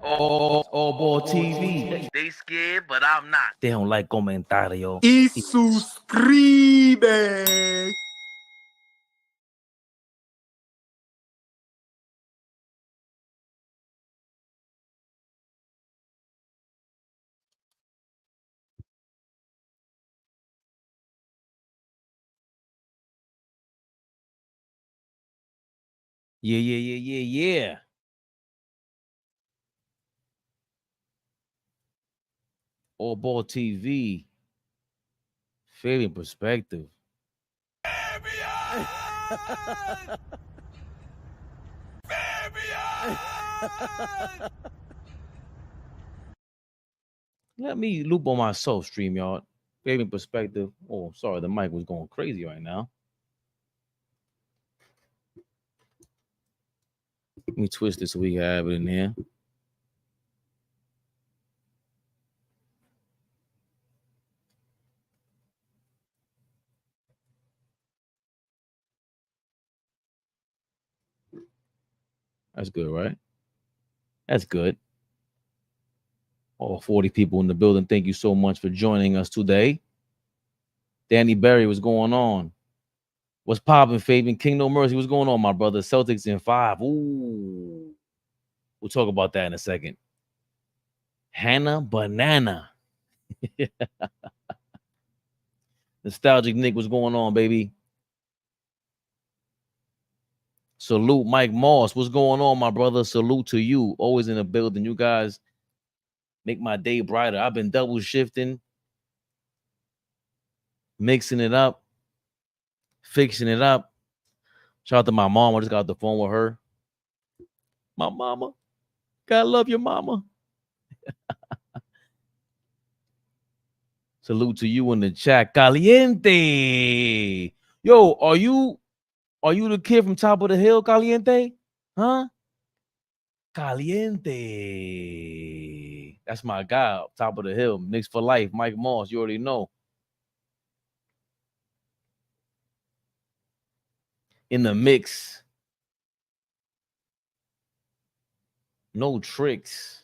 AllBall TV. They scared, but I'm not. They don't like comentario. Y suscribe. Yeah. AllBall TV. Fabian perspective. Let me loop on myself, StreamYard. Fabian perspective. Oh, sorry, the mic was going crazy right now. Let me twist this so we can have it in here. That's good, right? That's good. All 40 people in the building, thank you so much for joining us today. Danny Berry, what's going on? What's popping, Fabian? King No Mercy, what's going on, my brother? Celtics in 5. Ooh. We'll talk about that in a second. Hannah Banana. Nostalgic Nick, what's going on, baby? Salute Mike Moss. What's going on, my brother? Salute to you. Always in the building. You guys make my day brighter. I've been double shifting, mixing it up, fixing it up. Shout out to my mom. I just got off the phone with her. My mama. Gotta love your mama. Salute to you in the chat. Caliente. Yo, are you the kid from Top of the Hill, Caliente? Huh? Caliente. That's my guy, Top of the Hill. Knicks for life. Mike Moss, you already know. In the mix. No tricks.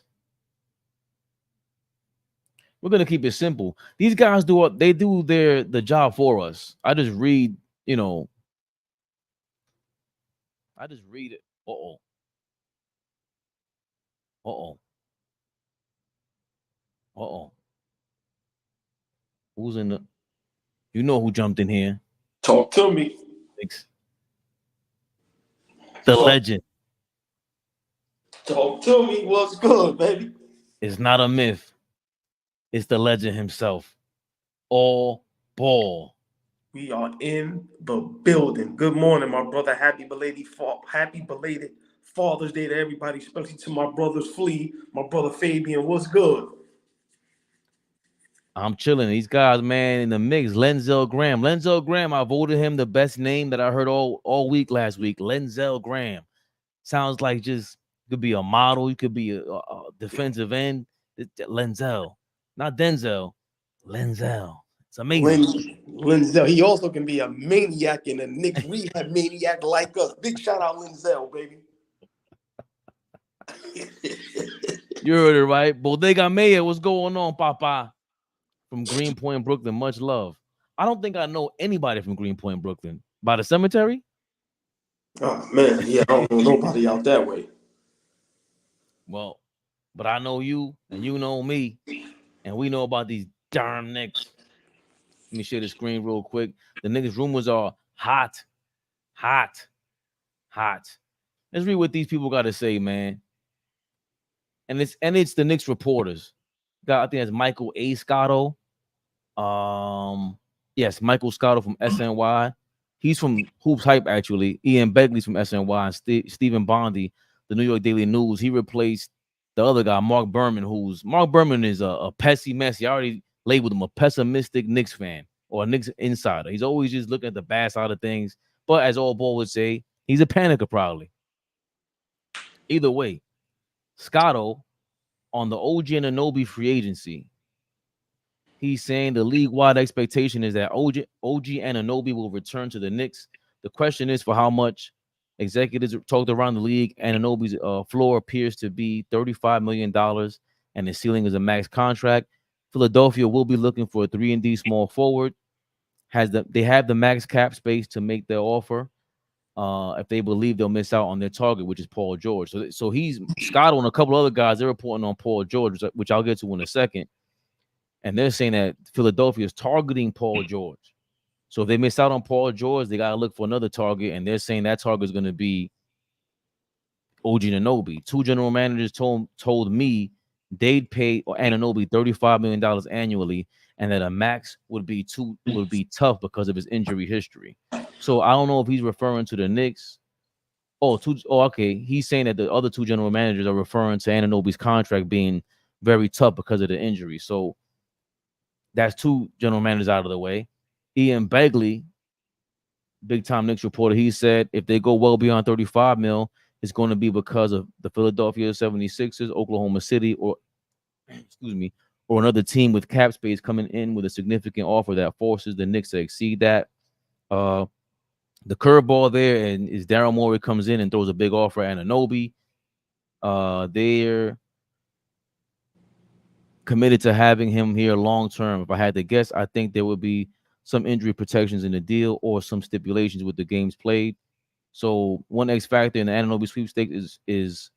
We're gonna keep it simple. These guys do what they do the job for us. I just read, I just read it. Who's in the? You know who jumped in here? Talk to me. The legend. Talk to me. What's good, baby? It's not a myth. It's the legend himself. AllBall. We are in the building. Good morning, my brother. Happy belated Father's Day to everybody, especially to my brothers Flea, my brother Fabian. What's good? I'm chilling. These guys, man, in the mix. Lenzel Graham. I voted him the best name that I heard all week last week. Lenzel Graham. Sounds like just could be a model. You could be a defensive end. Lenzel. Not Denzel. Lenzel. It's amazing. Lenzel. He also can be a maniac and a Knicks Rehab maniac like us. Big shout out Lenzel, baby. You heard it right. Bodega Mayor, what's going on, Papa? From Greenpoint, Brooklyn. Much love. I don't think I know anybody from Greenpoint, Brooklyn. By the cemetery? Oh, man. Yeah, I don't know nobody out that way. Well, but I know you, and you know me, and we know about these darn Knicks. Let me share the screen real quick. The Knicks rumors are hot. Let's read what these people got to say, man. And it's the Knicks reporters. I think that's Michael A. Scotto. Yes, Michael Scotto from SNY. He's from Hoops Hype, actually. Ian Begley's from SNY. And Stephen Bondi, the New York Daily News. He replaced the other guy, Mark Berman, Mark Berman is a messy. I already labeled him a pessimistic Knicks fan or a Knicks insider. He's always just looking at the bad side of things. But as AllBall would say, he's a panicker probably. Either way, Scotto on the OG Anunoby free agency. He's saying the league-wide expectation is that OG Anunoby will return to the Knicks. The question is for how much. Executives talked around the league. Anunoby's floor appears to be $35 million, and the ceiling is a max contract. Philadelphia will be looking for a 3-and-D small forward. They have the max cap space to make their offer. If they believe they'll miss out on their target, which is Paul George. So he's Scott on a couple other guys. They're reporting on Paul George, which I'll get to in a second. And they're saying that Philadelphia is targeting Paul George. So if they miss out on Paul George, they got to look for another target. And they're saying that target is going to be OG Anunoby. Two general managers told me they'd pay Anunoby $35 million annually, and that a max would be tough because of his injury history. So I don't know if he's referring to the Knicks. Okay. He's saying that the other two general managers are referring to Anunoby's contract being very tough because of the injury. So that's two general managers out of the way. Ian Begley, big time Knicks reporter, he said if they go well beyond 35 mil, it's going to be because of the Philadelphia 76ers, Oklahoma City, or another team with cap space coming in with a significant offer that forces the Knicks to exceed that. The curveball there and is Daryl Morey comes in and throws a big offer at Anunoby. They're committed to having him here long term. If I had to guess, I think there would be some injury protections in the deal or some stipulations with the games played. So one X factor in the Anunoby sweepstakes is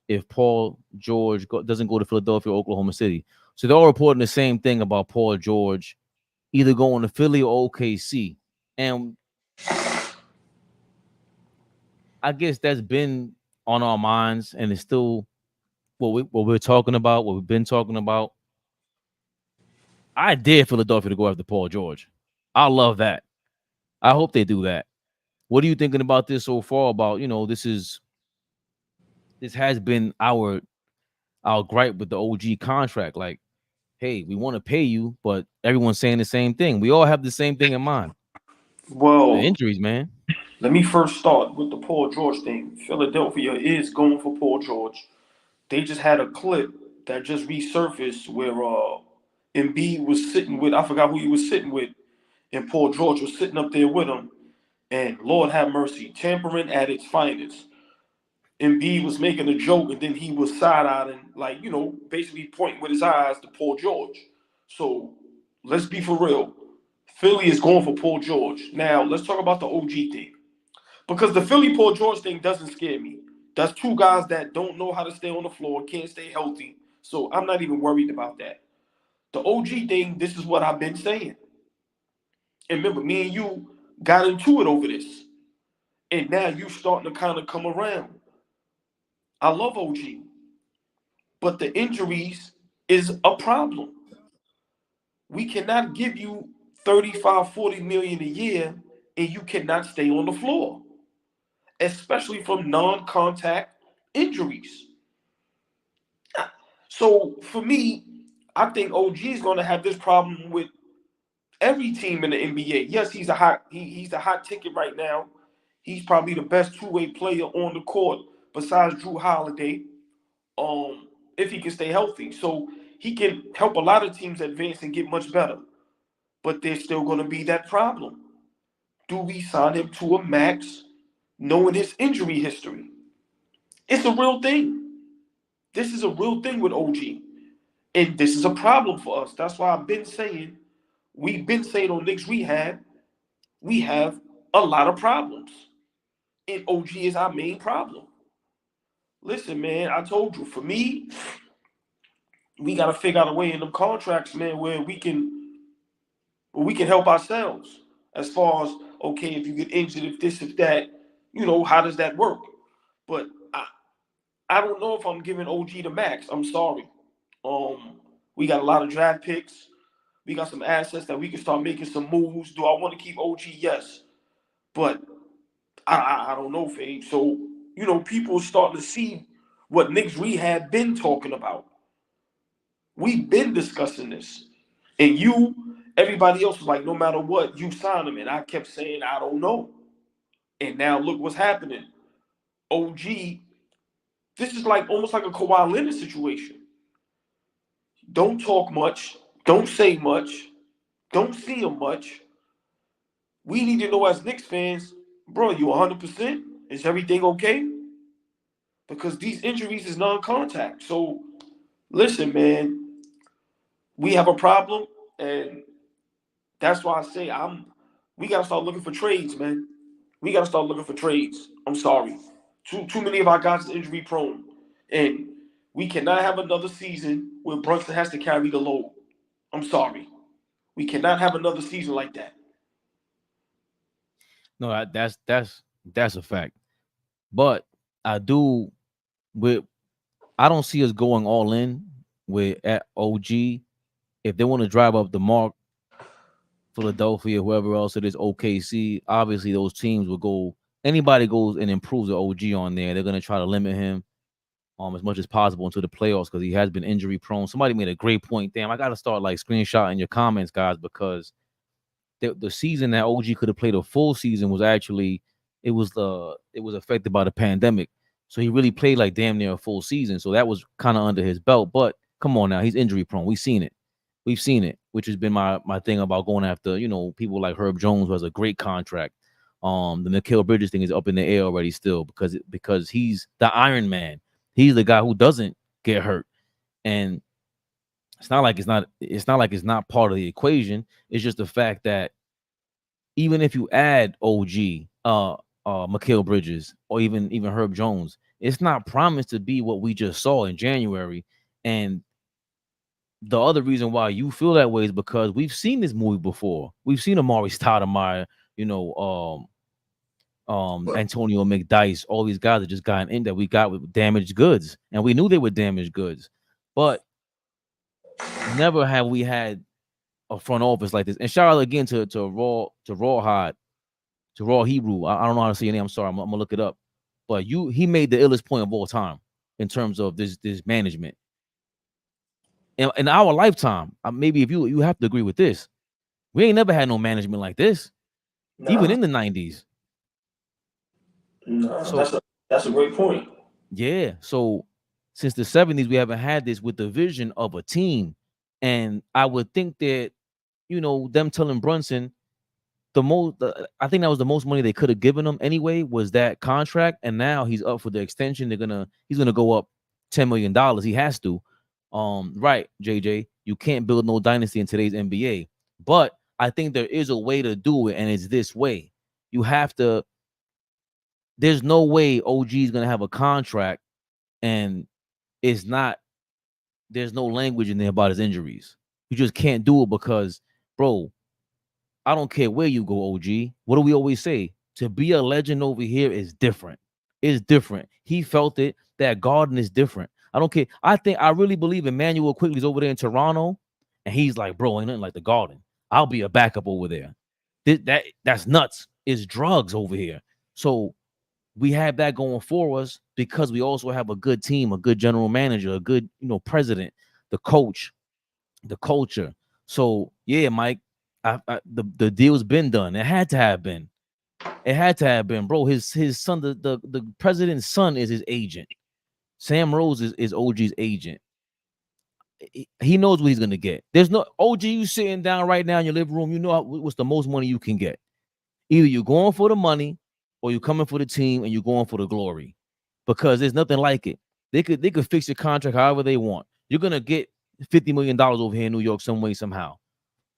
if Paul George doesn't go to Philadelphia or Oklahoma City. So they're all reporting the same thing about Paul George, either going to Philly or OKC. And I guess that's been on our minds, and it's still what we're talking about, what we've been talking about. I dare Philadelphia to go after Paul George. I love that. I hope they do that. What are you thinking about this so far? About this has been our gripe with the OG contract. Like, hey, we want to pay you, but everyone's saying the same thing. We all have the same thing in mind. The Well, injuries, man. let me first start with the Paul George thing. Philadelphia is going for Paul George. They just had a clip that just resurfaced where Embiid was sitting with, I forgot who he was sitting with, and Paul George was sitting up there with him. And Lord have mercy, tampering at its finest. Embiid was making a joke, and then he was side-eyeing, like, basically pointing with his eyes to Paul George. So let's be for real. Philly is going for Paul George. Now, let's talk about the OG thing. Because the Philly Paul George thing doesn't scare me. That's two guys that don't know how to stay on the floor, can't stay healthy. So I'm not even worried about that. The OG thing, this is what I've been saying. And remember, me and you got into it over this. And now you starting to kind of come around. I love OG. But the injuries is a problem. We cannot give you 35, 40 million a year and you cannot stay on the floor, especially from non-contact injuries. So for me, I think OG is going to have this problem with every team in the NBA. Yes, he's a hot ticket right now. He's probably the best two-way player on the court besides Drew Holiday. If he can stay healthy, so he can help a lot of teams advance and get much better. But there's still going to be that problem. Do we sign him to a max, knowing his injury history? It's a real thing. This is a real thing with OG. And this is a problem for us. That's why we've been saying on Knicks Rehab, we have a lot of problems. And OG is our main problem. Listen, man, I told you, for me, we got to figure out a way in them contracts, man, where we can help ourselves. As far as, okay, if you get injured, if this, if that, how does that work? But I don't know if I'm giving OG the max. I'm sorry. We got a lot of draft picks. We got some assets that we can start making some moves. Do I want to keep OG? Yes. But I don't know, Fabe. So, people are starting to see what Knicks Rehab been talking about. We've been discussing this. And everybody else was like, no matter what, you sign him. And I kept saying, I don't know. And now look what's happening. OG, this is like almost like a Kawhi Leonard situation. Don't talk much. Don't say much. Don't see him much. We need to know as Knicks fans, bro, you 100%? Is everything okay? Because these injuries is non-contact. So listen, man, we have a problem, and that's why I say we gotta start looking for trades, man. We gotta start looking for trades. I'm sorry. Too many of our guys are injury prone. And we cannot have another season where Brunson has to carry the load. I'm sorry. We cannot have another season like that. No, that's a fact. But I do with I don't see us going all in with at OG if they want to drive up the mark. Philadelphia, whoever else it is, OKC. Obviously, those teams will go. Anybody goes and improves the OG on there, they're gonna try to limit him as much as possible into the playoffs because he has been injury prone. Somebody made a great point. Damn, I gotta start like screenshotting your comments, guys, because the season that OG could have played a full season was actually it was affected by the pandemic. So he really played like damn near a full season. So that was kind of under his belt. But come on now, he's injury prone. We've seen it, which has been my thing about going after, people like Herb Jones, who has a great contract. The Mikal Bridges thing is up in the air already still because he's the Iron Man. He's the guy who doesn't get hurt. And it's not like it's not part of the equation. It's just the fact that even if you add OG, Mikal Bridges, or even Herb Jones, it's not promised to be what we just saw in January. And the other reason why you feel that way is because we've seen this movie before. We've seen Amari Stoudemire, Antonio McDyess, all these guys that just got in that we got with damaged goods, and we knew they were damaged goods, but never have we had a front office like this. And shout out again to Raw Hebrew. I don't know how to say your name. I'm sorry. I'm gonna look it up. But he made the illest point of all time in terms of this management. In our lifetime, maybe if you have to agree with this, we ain't never had no management like this, even in the 90s. No, so, that's a great point. Yeah. So since the 70s, we haven't had this with the vision of a team. And I would think that, them telling Brunson I think that was the most money they could have given him anyway, was that contract. And now he's up for the extension. He's gonna go up $10 million. He has to. Right, JJ. You can't build no dynasty in today's NBA. But I think there is a way to do it, and it's this way. You have to. There's no way OG is gonna have a contract, and there's no language in there about his injuries. You just can't do it because, bro, I don't care where you go, OG. What do we always say? To be a legend over here is different. It's different. He felt it. That Garden is different. I don't care. I really believe Emmanuel Quigley's over there in Toronto, and he's like, bro, ain't nothing like the Garden. I'll be a backup over there. That's nuts. It's drugs over here. So we have that going for us because we also have a good team, a good general manager, a good, president, the coach, the culture. So yeah, Mike, the deal's been done. It had to have been. It had to have been, bro. His son, the president's son, is his agent. Sam Rose is OG's agent. He knows what he's gonna get. There's no OG. You sitting down right now in your living room. You know what's the most money you can get. Either you're going for the money, or you're coming for the team, and you're going for the glory. Because there's nothing like it. They could fix your contract however they want. You're gonna get $50 million over here in New York some way, somehow.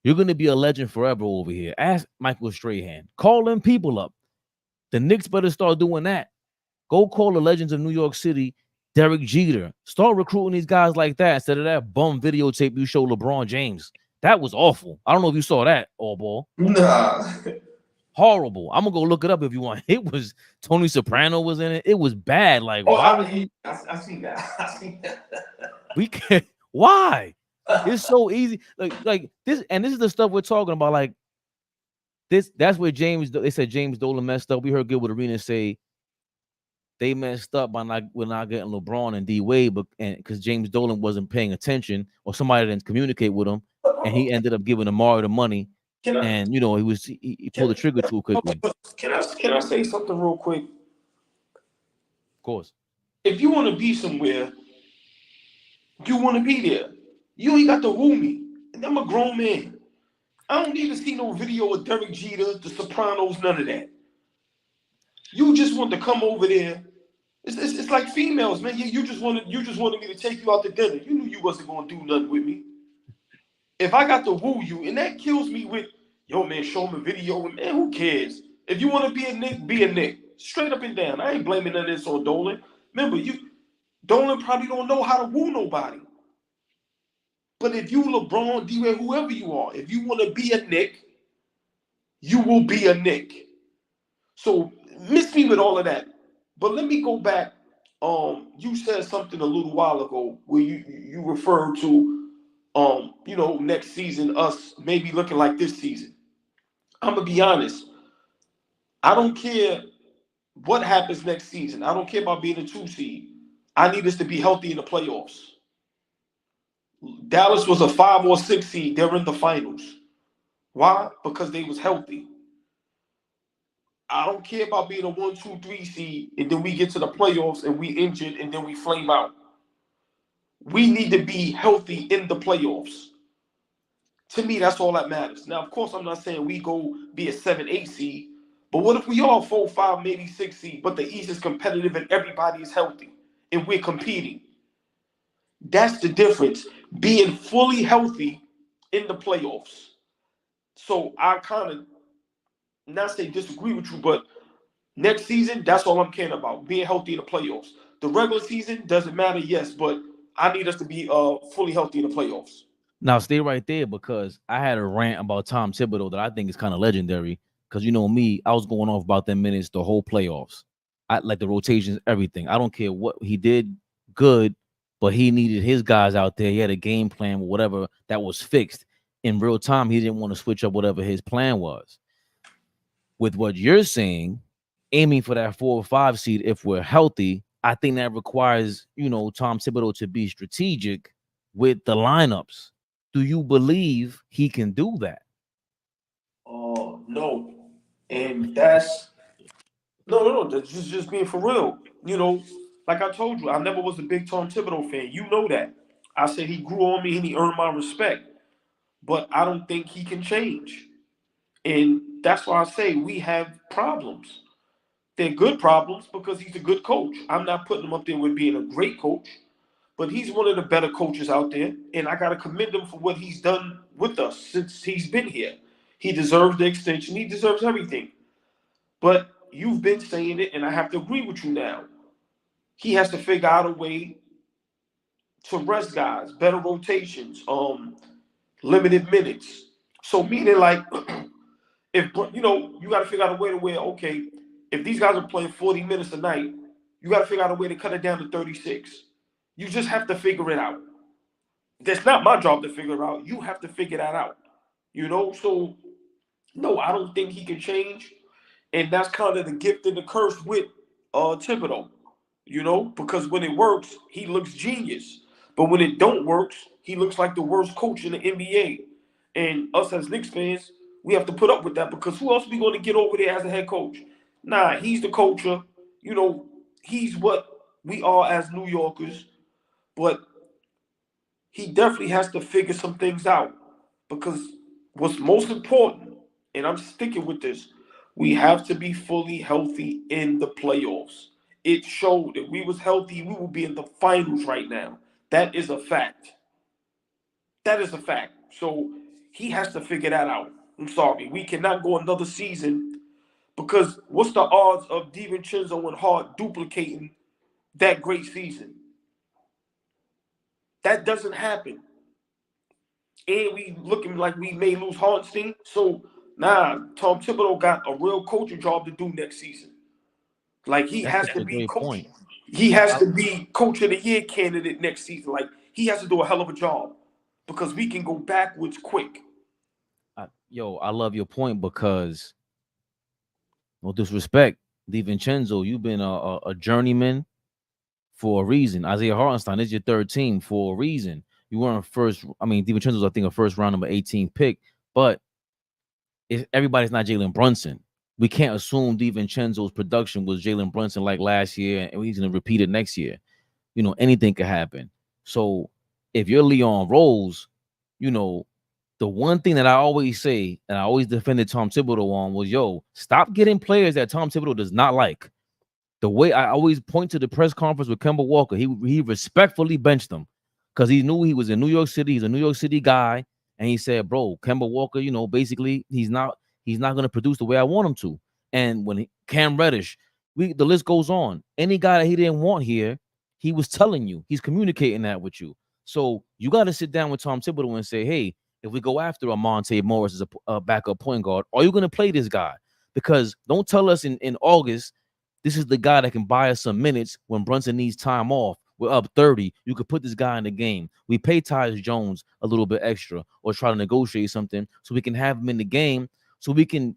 You're gonna be a legend forever over here. Ask Michael Strahan. Call them people up. The Knicks better start doing that. Go call the legends of New York City, Derek Jeter. Start recruiting these guys like that instead of that bum videotape you show LeBron James. That was awful. I don't know if you saw that, AllBall. Nah. Horrible. I'm gonna go look it up if you want. It was Tony Soprano was in it. It was bad. Like, why I see that. I see that. We can't. Why? It's so easy. Like this, and this is the stuff we're talking about. Like this, that's where they said James Dolan messed up. We heard Gilbert Arenas say they messed up by not getting LeBron and D Wade, because James Dolan wasn't paying attention, or somebody didn't communicate with him, and he ended up giving Amari the money. He pulled the trigger too quickly. Can I say something real quick? Of course. If you want to be somewhere, you want to be there. You ain't got to woo me. And I'm a grown man. I don't need to see no video of Derek Jeter, the Sopranos, none of that. You just want to come over there. It's like females, man. You just wanted me to take you out to dinner. You knew you wasn't gonna do nothing with me. If I got to woo you, and that kills me with, yo, man, show him a video, and man, who cares? If you want to be a Nick, be a Nick. Straight up and down. I ain't blaming none of this on Dolan. Remember, Dolan probably don't know how to woo nobody. But if you LeBron, D-Wade, whoever you are, if you want to be a Nick, you will be a Nick. So miss me with all of that. But let me go back. You said something a little while ago where you referred to next season us maybe looking like this season. I'm gonna be honest. I don't care what happens next season. I don't care about being a 2 seed. I need us to be healthy in the playoffs. Dallas was a 5 or 6 seed. They're in the finals. Why? Because they was healthy. I don't care about being a 1, 2, 3 seed and then we get to the playoffs and we injured and then we flame out. We need to be healthy in the playoffs. To me, that's all that matters. Now, of course, I'm not saying we go be a 7, 8 seed, but what if we are 4, 5, maybe 6 seed, but the East is competitive and everybody is healthy and we're competing? That's the difference. Being fully healthy in the playoffs. So I kind of not say disagree with you, but next season, that's all I'm caring about. Being healthy in the playoffs. The regular season doesn't matter, yes, but I need us to be fully healthy in the playoffs. Now stay right there because I had a rant about Tom Thibodeau that I think is kind of legendary. Because you know me, I was going off about them minutes the whole playoffs. I like the rotations, everything. I don't care what he did, good, but he needed his guys out there. He had a game plan, whatever that was fixed in real time. He didn't want to switch up whatever his plan was. With what you're saying, aiming for that 4 or 5 seed if we're healthy, I think that requires Tom Thibodeau to be strategic with the lineups. Do you believe he can do that? No. And that's no. That's just being for real. Like I told you, I never was a big Tom Thibodeau fan. You know that. I said he grew on me and he earned my respect. But I don't think he can change. And that's why I say we have problems. They're good problems because he's a good coach. I'm not putting him up there with being a great coach, but he's one of the better coaches out there. And I got to commend him for what he's done with us since he's been here. He deserves the extension. He deserves everything. But you've been saying it, and I have to agree with you now. He has to figure out a way to rest guys, better rotations, limited minutes. So meaning like if you got to figure out a way to where, okay, if these guys are playing 40 minutes a night, you got to figure out a way to cut it down to 36. You just have to figure it out. That's not my job to figure it out. You have to figure that out. So no, I don't think he can change. And that's kind of the gift and the curse with Thibodeau, because when it works, he looks genius. But when it don't work, he looks like the worst coach in the NBA. And us as Knicks fans, we have to put up with that because who else are we going to get over there as a head coach? Nah, he's the culture. He's what we are as New Yorkers. But he definitely has to figure some things out because what's most important, and I'm sticking with this, we have to be fully healthy in the playoffs. It showed that we was healthy, we will be in the finals right now. That is a fact. That is a fact. So he has to figure that out. I'm sorry. We cannot go another season because what's the odds of DiVincenzo and Hart duplicating that great season? That doesn't happen. And we looking like we may lose Hartenstein. So Tom Thibodeau got a real coaching job to do next season. Like he That's has such to a be great coach. point. He has to be coach of the year candidate next season. Like he has to do a hell of a job because we can go backwards quick. I love your point because, no disrespect, DiVincenzo, you've been a journeyman for a reason. Isaiah Hartenstein is your third team for a reason. You weren't first. I mean, DiVincenzo's I think a first round number 18 pick, but if everybody's not Jalen Brunson, we can't assume DiVincenzo's production was Jalen Brunson like last year, and he's going to repeat it next year. Anything could happen. So if you're Leon Rose, you know the one thing that I always say, and I always defended Tom Thibodeau on, was, yo, stop getting players that Tom Thibodeau does not like. The way I always point to the press conference with Kemba Walker, he respectfully benched him because he knew he was in New York City. He's a New York City guy, and he said, "Bro, Kemba Walker, basically he's not going to produce the way I want him to." And when Cam Reddish, the list goes on. Any guy that he didn't want here, he was telling you, he's communicating that with you. So you got to sit down with Tom Thibodeau and say, "Hey, if we go after Monte Morris as a backup point guard, are you going to play this guy? Because don't tell us in August." This is the guy that can buy us some minutes when Brunson needs time off. We're up 30. You could put this guy in the game. We pay Tyus Jones a little bit extra or try to negotiate something so we can have him in the game so we can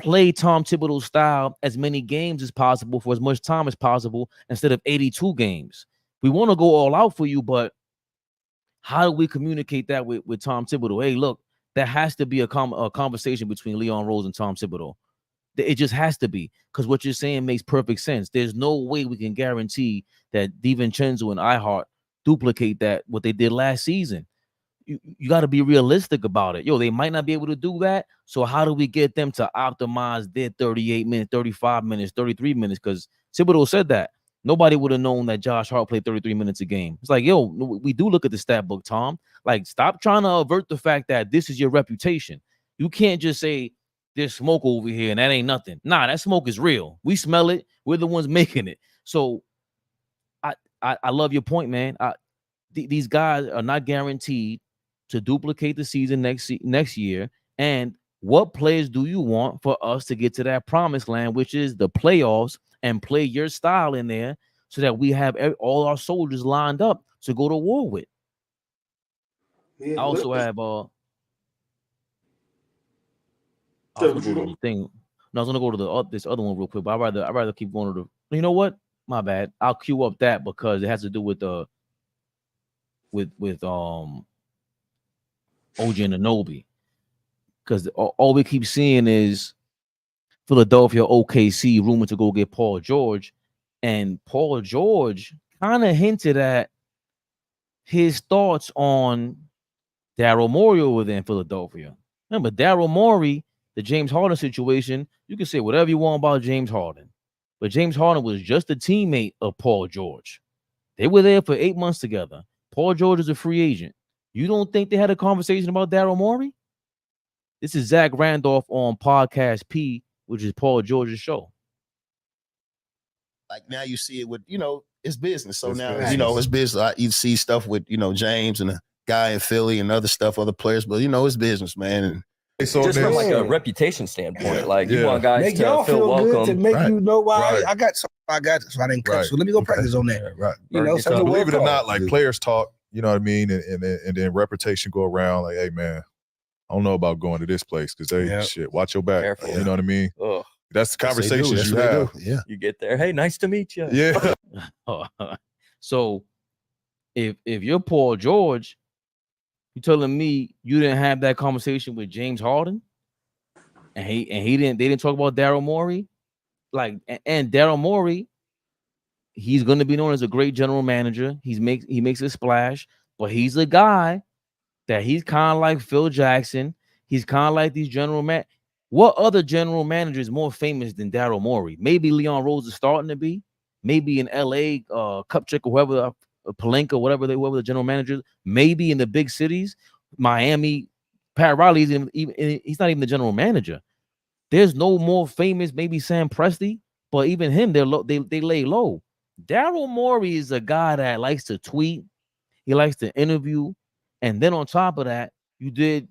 play Tom Thibodeau's style as many games as possible for as much time as possible instead of 82 games. We want to go all out for you, but how do we communicate that with Tom Thibodeau? Hey, look, there has to be a conversation between Leon Rose and Tom Thibodeau. It just has to be, because what you're saying makes perfect sense. There's no way we can guarantee that DiVincenzo and IHart duplicate what they did last season. You got to be realistic about it. Yo, they might not be able to do that. So how do we get them to optimize their 38 minutes, 35 minutes, 33 minutes? Because Thibodeau said that. Nobody would have known that Josh Hart played 33 minutes a game. It's like, yo, we do look at the stat book, Tom. Like, stop trying to avert the fact that this is your reputation. You can't just say, there's smoke over here and that ain't nothing. Nah, that smoke is real. We smell it. We're the ones making it. So I love your point, man. These guys are not guaranteed to duplicate the season next year. And what players do you want for us to get to that promised land, which is the playoffs, and play your style in there so that we have all our soldiers lined up to go to war with? Yeah, I also have I was gonna go to the thing. No, I was gonna go to this other one real quick, but I'd rather keep going to the. You know what? My bad. I'll queue up that because it has to do with OG Anunoby. Because all we keep seeing is Philadelphia OKC rumored to go get Paul George, and Paul George kind of hinted at his thoughts on Daryl Morey over there in Philadelphia. Remember, Daryl Morey, the James Harden situation, you can say whatever you want about James Harden, but James Harden was just a teammate of Paul George. They were there for 8 months together. Paul George is a free agent. You don't think they had a conversation about Daryl Morey? This is Zach Randolph on Podcast P, which is Paul George's show. Like now you see it with, it's business. So it's business. You see stuff with, James and a guy in Philly and other stuff, other players, but it's business, man. And so just from like a reputation standpoint, you want guys make to y'all feel welcome, good to make you know why I got so I didn't cut. So let me go practice on that. Right. So believe it or not, like players talk, you know what I mean, and then reputation go around like, hey man, I don't know about going to this place because shit, watch your back. Careful. You know what I mean? Ugh. That's the conversations you have. Yeah. You get there. Hey, nice to meet you. Yeah. So if you're Paul George, you telling me you didn't have that conversation with James Harden, and they didn't talk about Daryl Morey, and Daryl Morey, he's going to be known as a great general manager. He makes a splash, but he's a guy that he's kind of like Phil Jackson. He's kind of like these general man. What other general manager is more famous than Daryl Morey? Maybe Leon Rose is starting to be. Maybe in LA, Kupchak or whoever, Pelinka, whoever the general manager. Maybe in the big cities, Miami, Pat Riley's he's not even the general manager. There's no more famous. Maybe Sam Presti, but even him, they lay low. Daryl Morey is a guy that likes to tweet. He likes to interview, and then on top of that, you did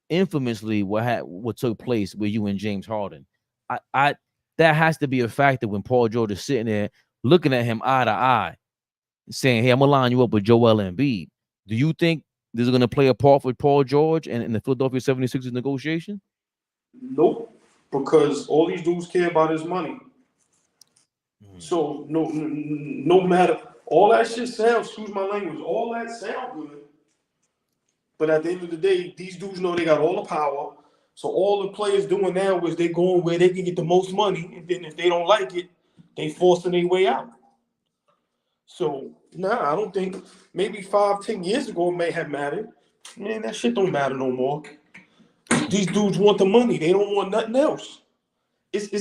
infamously what took place with you and James Harden. That has to be a factor when Paul George is sitting there looking at him eye to eye, saying, "Hey, I'm gonna line you up with Joel Embiid." Do you think this is gonna play a part for Paul George and in the Philadelphia 76ers negotiation? Nope, because all these dudes care about is money. So no matter, all that shit sounds, excuse my language, all that sound good. But at the end of the day, these dudes know they got all the power. So all the players doing now is they going where they can get the most money. And then if they don't like it, they forcing their way out. So I don't think, maybe 5-10 years ago it may have mattered. Man, that shit don't matter no more. These dudes want the money. They don't want nothing else. It's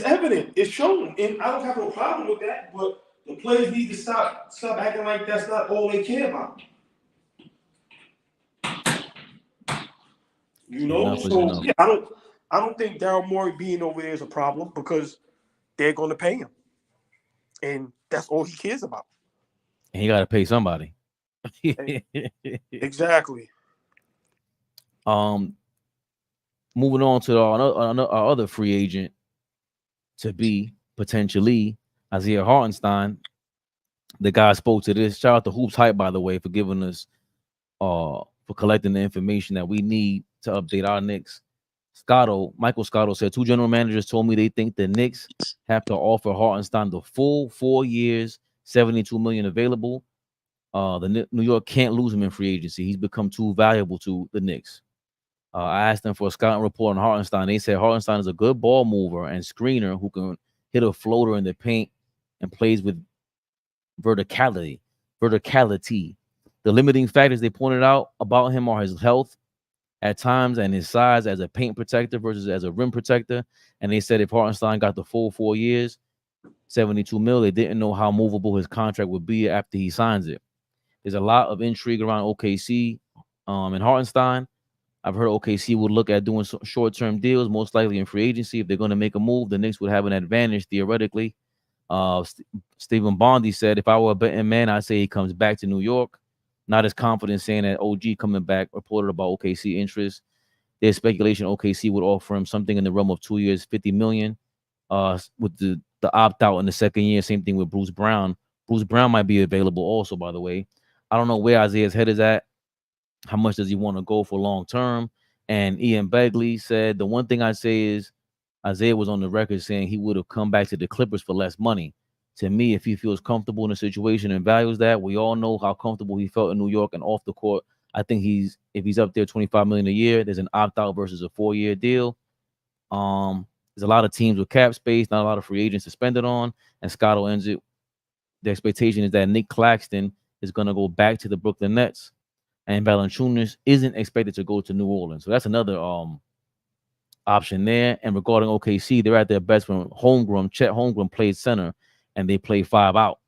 evident. It's shown. And I don't have no problem with that, but the players need to stop acting like that's not all they care about. You know? So yeah, I don't think Daryl Morey being over there is a problem because they're gonna pay him. And that's all he cares about. And he gotta pay somebody. Exactly. Moving on to our other free agent to be potentially Isaiah Hartenstein. The guy spoke to this. Shout out to Hoops Hype, by the way, for giving us for collecting the information that we need to update our Knicks. Michael Scotto said 2 general managers told me they think the Knicks have to offer Hartenstein the full 4 years, $72 million available. The New York can't lose him in free agency. He's become too valuable to the Knicks. I asked them for a scouting report on Hartenstein. They said Hartenstein is a good ball mover and screener who can hit a floater in the paint and plays with verticality. The limiting factors they pointed out about him are his health at times and his size as a paint protector versus as a rim protector. And they said if Hartenstein got the full 4 years, $72 million, they didn't know how movable his contract would be after he signs it. There's a lot of intrigue around OKC and Hartenstein. I've heard OKC would look at doing short-term deals, most likely in free agency. If they're going to make a move, the Knicks would have an advantage theoretically. Stephen Bondy said, if I were a betting man, I'd say he comes back to New York. Not as confident saying that OG coming back, reported about OKC interest. There's speculation OKC would offer him something in the realm of 2 years, $50 million. With the opt-out in the second year, same thing with Bruce Brown. Bruce Brown might be available also, by the way. I don't know where Isaiah's head is at. How much does he want to go for long term? And Ian Begley said the one thing I'd say is Isaiah was on the record saying he would have come back to the Clippers for less money. To me, if he feels comfortable in a situation and values that, we all know how comfortable he felt in New York and off the court. I think if he's up there $25 million a year, there's an opt-out versus a 4-year deal. There's a lot of teams with cap space, not a lot of free agents to spend it on. And Scotto ends it. The expectation is that Nick Claxton is going to go back to the Brooklyn Nets. And Valanciunas isn't expected to go to New Orleans. So that's another option there. And regarding OKC, they're at their best when Chet Holmgren played center and they play 5 out.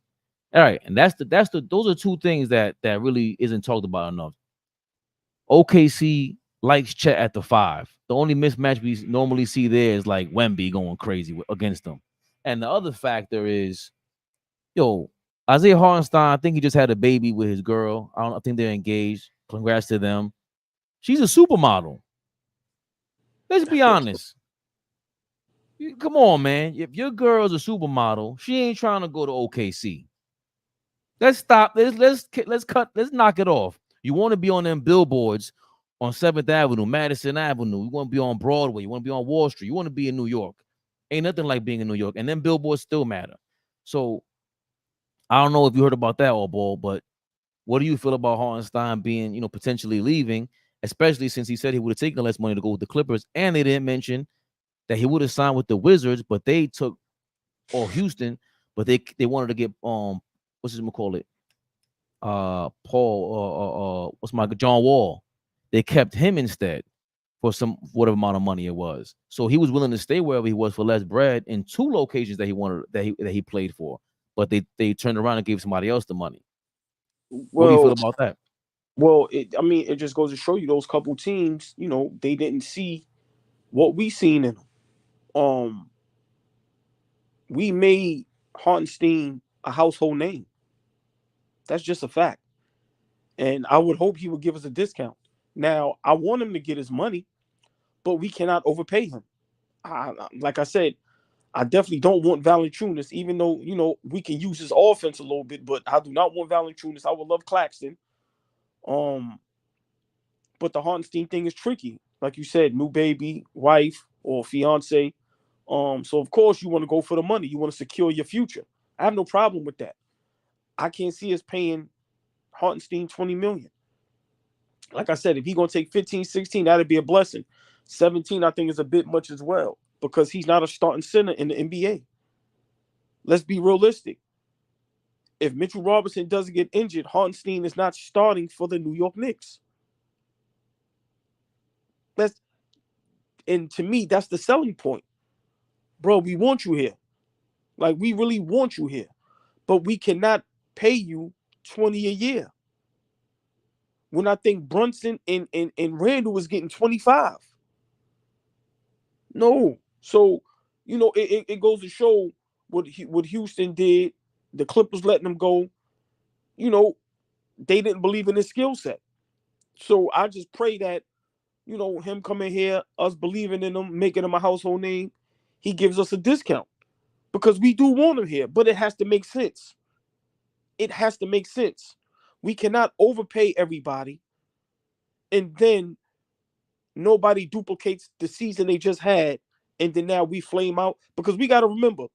All right. And those are 2 things that really isn't talked about enough. OKC likes Chet at the 5. The only mismatch we normally see there is like Wemby going crazy against them. And the other factor is, Isaiah Hartenstein, I think he just had a baby with his girl. I think they're engaged. Congrats to them. She's a supermodel. Let's be honest. Come on, man. If your girl's a supermodel, she ain't trying to go to OKC. Let's stop. Let's knock it off. You want to be on them billboards on 7th Avenue, Madison Avenue. You want to be on Broadway. You want to be on Wall Street. You want to be in New York. Ain't nothing like being in New York. And them billboards still matter. So I don't know if you heard about that, AllBall, but what do you feel about Hartenstein being, potentially leaving, especially since he said he would have taken less money to go with the Clippers, and they didn't mention that he would have signed with the Wizards, but they took, or Houston, but they wanted to get what's his call it, John Wall. They kept him instead for whatever amount of money it was. So he was willing to stay wherever he was for less bread in 2 locations that he wanted that he played for. But they turned around and gave somebody else the money. What do you feel about that? Well, it just goes to show you those couple teams, they didn't see what we seen in them. We made Hartenstein a household name. That's just a fact. And I would hope he would give us a discount. Now, I want him to get his money, but we cannot overpay him. Like I said, I definitely don't want Valanciunas, even though, we can use his offense a little bit, but I do not want Valanciunas. I would love Claxton. But the Hartenstein thing is tricky. Like you said, new baby, wife, or fiance. So of course you want to go for the money. You want to secure your future. I have no problem with that. I can't see us paying Hartenstein $20 million. Like I said, if he's going to take 15, 16, that'd be a blessing. 17, I think, is a bit much as well, because he's not a starting center in the NBA. Let's be realistic. If Mitchell Robinson doesn't get injured, Hartenstein is not starting for the New York Knicks. And to me, that's the selling point. Bro, we want you here. Like, we really want you here. But we cannot pay you 20 a year. When I think Brunson and Randall was getting 25. No. So, it goes to show what Houston did. The Clippers letting them go. They didn't believe in his skill set. So I just pray that, him coming here, us believing in him, making him a household name, he gives us a discount. Because we do want him here, but it has to make sense. It has to make sense. We cannot overpay everybody, and then nobody duplicates the season they just had, and then now we flame out. Because we got to remember,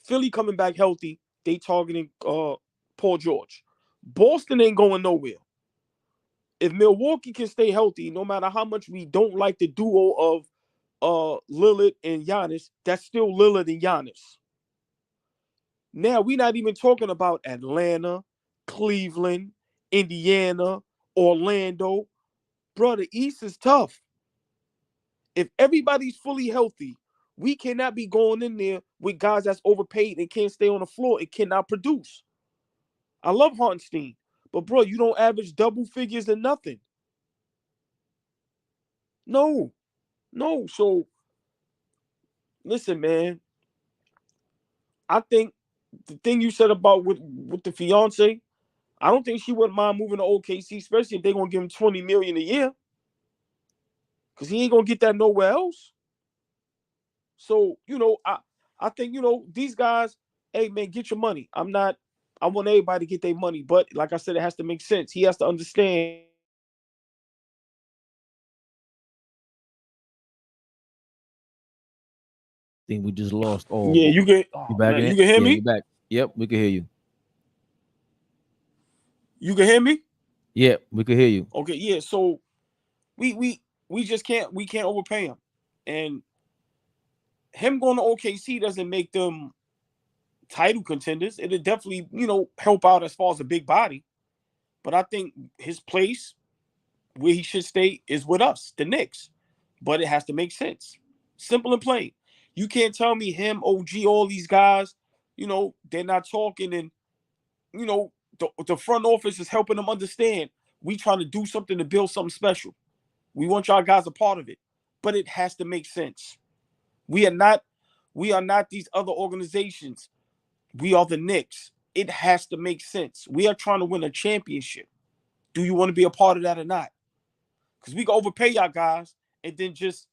Philly coming back healthy, they targeting Paul George. Boston ain't going nowhere. If Milwaukee can stay healthy, no matter how much we don't like the duo of Lillard and Giannis, that's still Lillard and Giannis. Now, we're not even talking about Atlanta, Cleveland, Indiana, Orlando. Bro, the East is tough. If everybody's fully healthy, we cannot be going in there with guys that's overpaid and can't stay on the floor and cannot produce. I love Hartenstein, but bro, you don't average double figures and nothing. No. So, listen, man. I think the thing you said about with the fiance, I don't think she wouldn't mind moving to OKC, especially if they're gonna give him $20 million a year. Because he ain't gonna get that nowhere else. So, I think, these guys, hey man, get your money. I want everybody to get their money, but like I said, it has to make sense. He has to understand. I think we just lost all. Yeah, you can. You back in? You can hear me? You back? Yep, we can hear you. You can hear me? Yep, we can hear you. Okay, yeah. So we just can't overpay him, and him going to OKC doesn't make them title contenders. It'll definitely help out as far as a big body, but I think his place where he should stay is with us, the Knicks. But it has to make sense. Simple and plain. You can't tell me him, OG, all these guys, they're not talking, and the front office is helping them understand we trying to do something to build something special. We want y'all guys a part of it, but it has to make sense. We are not these other organizations. We are the Knicks. It has to make sense. We are trying to win a championship. Do you want to be a part of that or not? Because we can overpay y'all guys and then just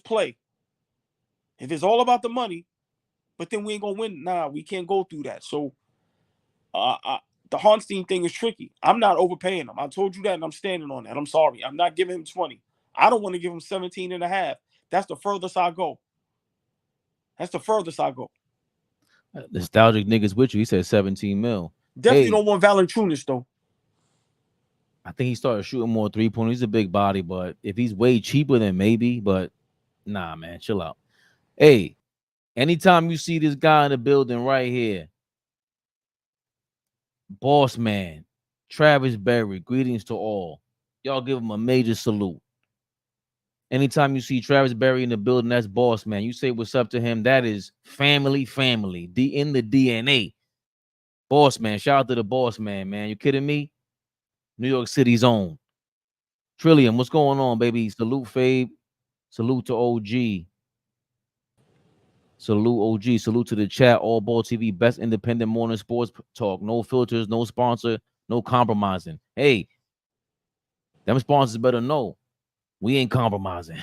play. If it's all about the money, but then we ain't gonna win. Nah, we can't go through that. So the Hartenstein thing is tricky. I'm not overpaying him. I told you that, and I'm standing on that. I'm sorry. I'm not giving him 20. I don't want to give him 17 and a half. That's the furthest I go. Nostalgic niggas with you. He said 17 mil. Definitely don't want Valanciunas though. I think he started shooting more 3-pointers. He's a big body, but if he's way cheaper, then maybe. But nah, man, chill out. Hey, anytime you see this guy in the building right here, Boss Man, Travis Berry, greetings to all. Y'all give him a major salute. Anytime you see Travis Berry in the building, that's Boss Man. You say what's up to him. That is family. In the DNA. Boss Man. Shout out to the Boss Man, man. You kidding me? New York City's own. Trillium, what's going on, baby? Salute, Fabe. Salute to OG. Salute, OG. Salute to the chat. AllBall TV, best independent morning sports talk. No filters, no sponsor, no compromising. Hey, them sponsors better know we ain't compromising.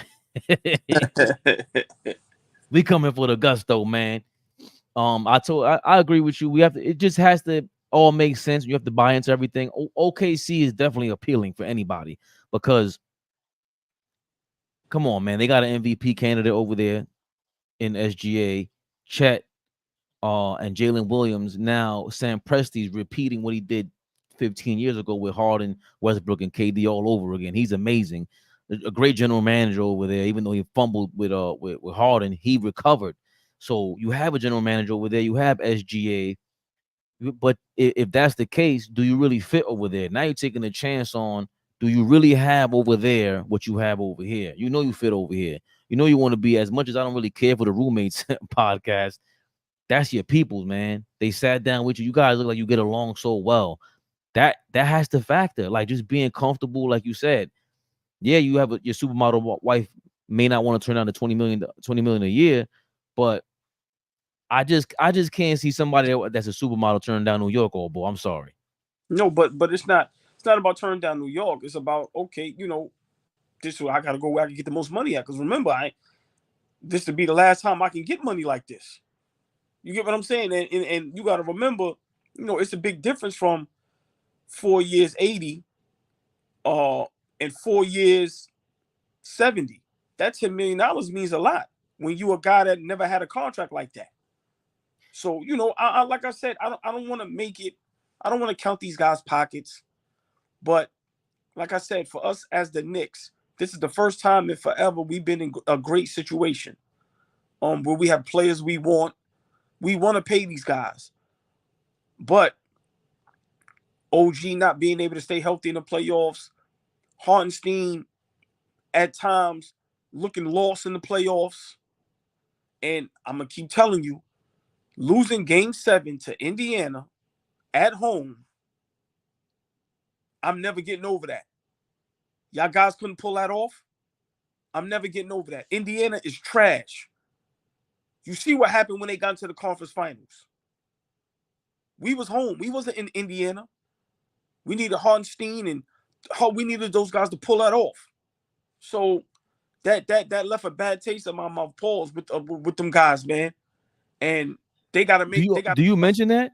We coming for the gusto, man. I agree with you. It just has to all make sense. You have to buy into everything. OKC is definitely appealing for anybody because, come on, man, they got an MVP candidate over there in SGA, Chet, and Jalen Williams. Now Sam Presti's repeating what he did 15 years ago with Harden, Westbrook, and KD all over again. He's amazing. A great general manager over there. Even though he fumbled with Harden, he recovered. So you have a general manager over there. You have SGA. But if that's the case, do you really fit over there? Now you're taking a chance on do you really have over there what you have over here? You know you fit over here. You know you want to be, as much as I don't really care for the roommates podcast, that's your peoples, man. They sat down with you. You guys look like you get along so well. That has to factor. Like, just being comfortable, like you said. Yeah, you have your supermodel wife may not want to turn down the 20 million a year, but I just can't see somebody that's a supermodel turning down New York, old boy. I'm sorry. No, but it's not about turning down New York. It's about, okay, this is where I gotta go where I can get the most money at. Because remember, this to be the last time I can get money like this. You get what I'm saying? And you gotta remember, it's a big difference from 4 years 80 and 4 years 70. That $10 million means a lot when you a guy that never had a contract like that. So, I like I said, I don't want to make it, I don't want to count these guys' pockets. But like I said, for us as the Knicks, this is the first time in forever we've been in a great situation where we have players we want. We want to pay these guys. But OG not being able to stay healthy in the playoffs, Hartenstein at times looking lost in the playoffs. And I'm going to keep telling you, losing Game 7 to Indiana at home, I'm never getting over that. Y'all guys couldn't pull that off. I'm never getting over that. Indiana is trash. You see what happened when they got into the conference finals. We was home. We wasn't in Indiana. We needed Hartenstein and we needed those guys to pull that off. So that left a bad taste in my mouth. Pause with them guys, man. And they got to make. Do you mention that?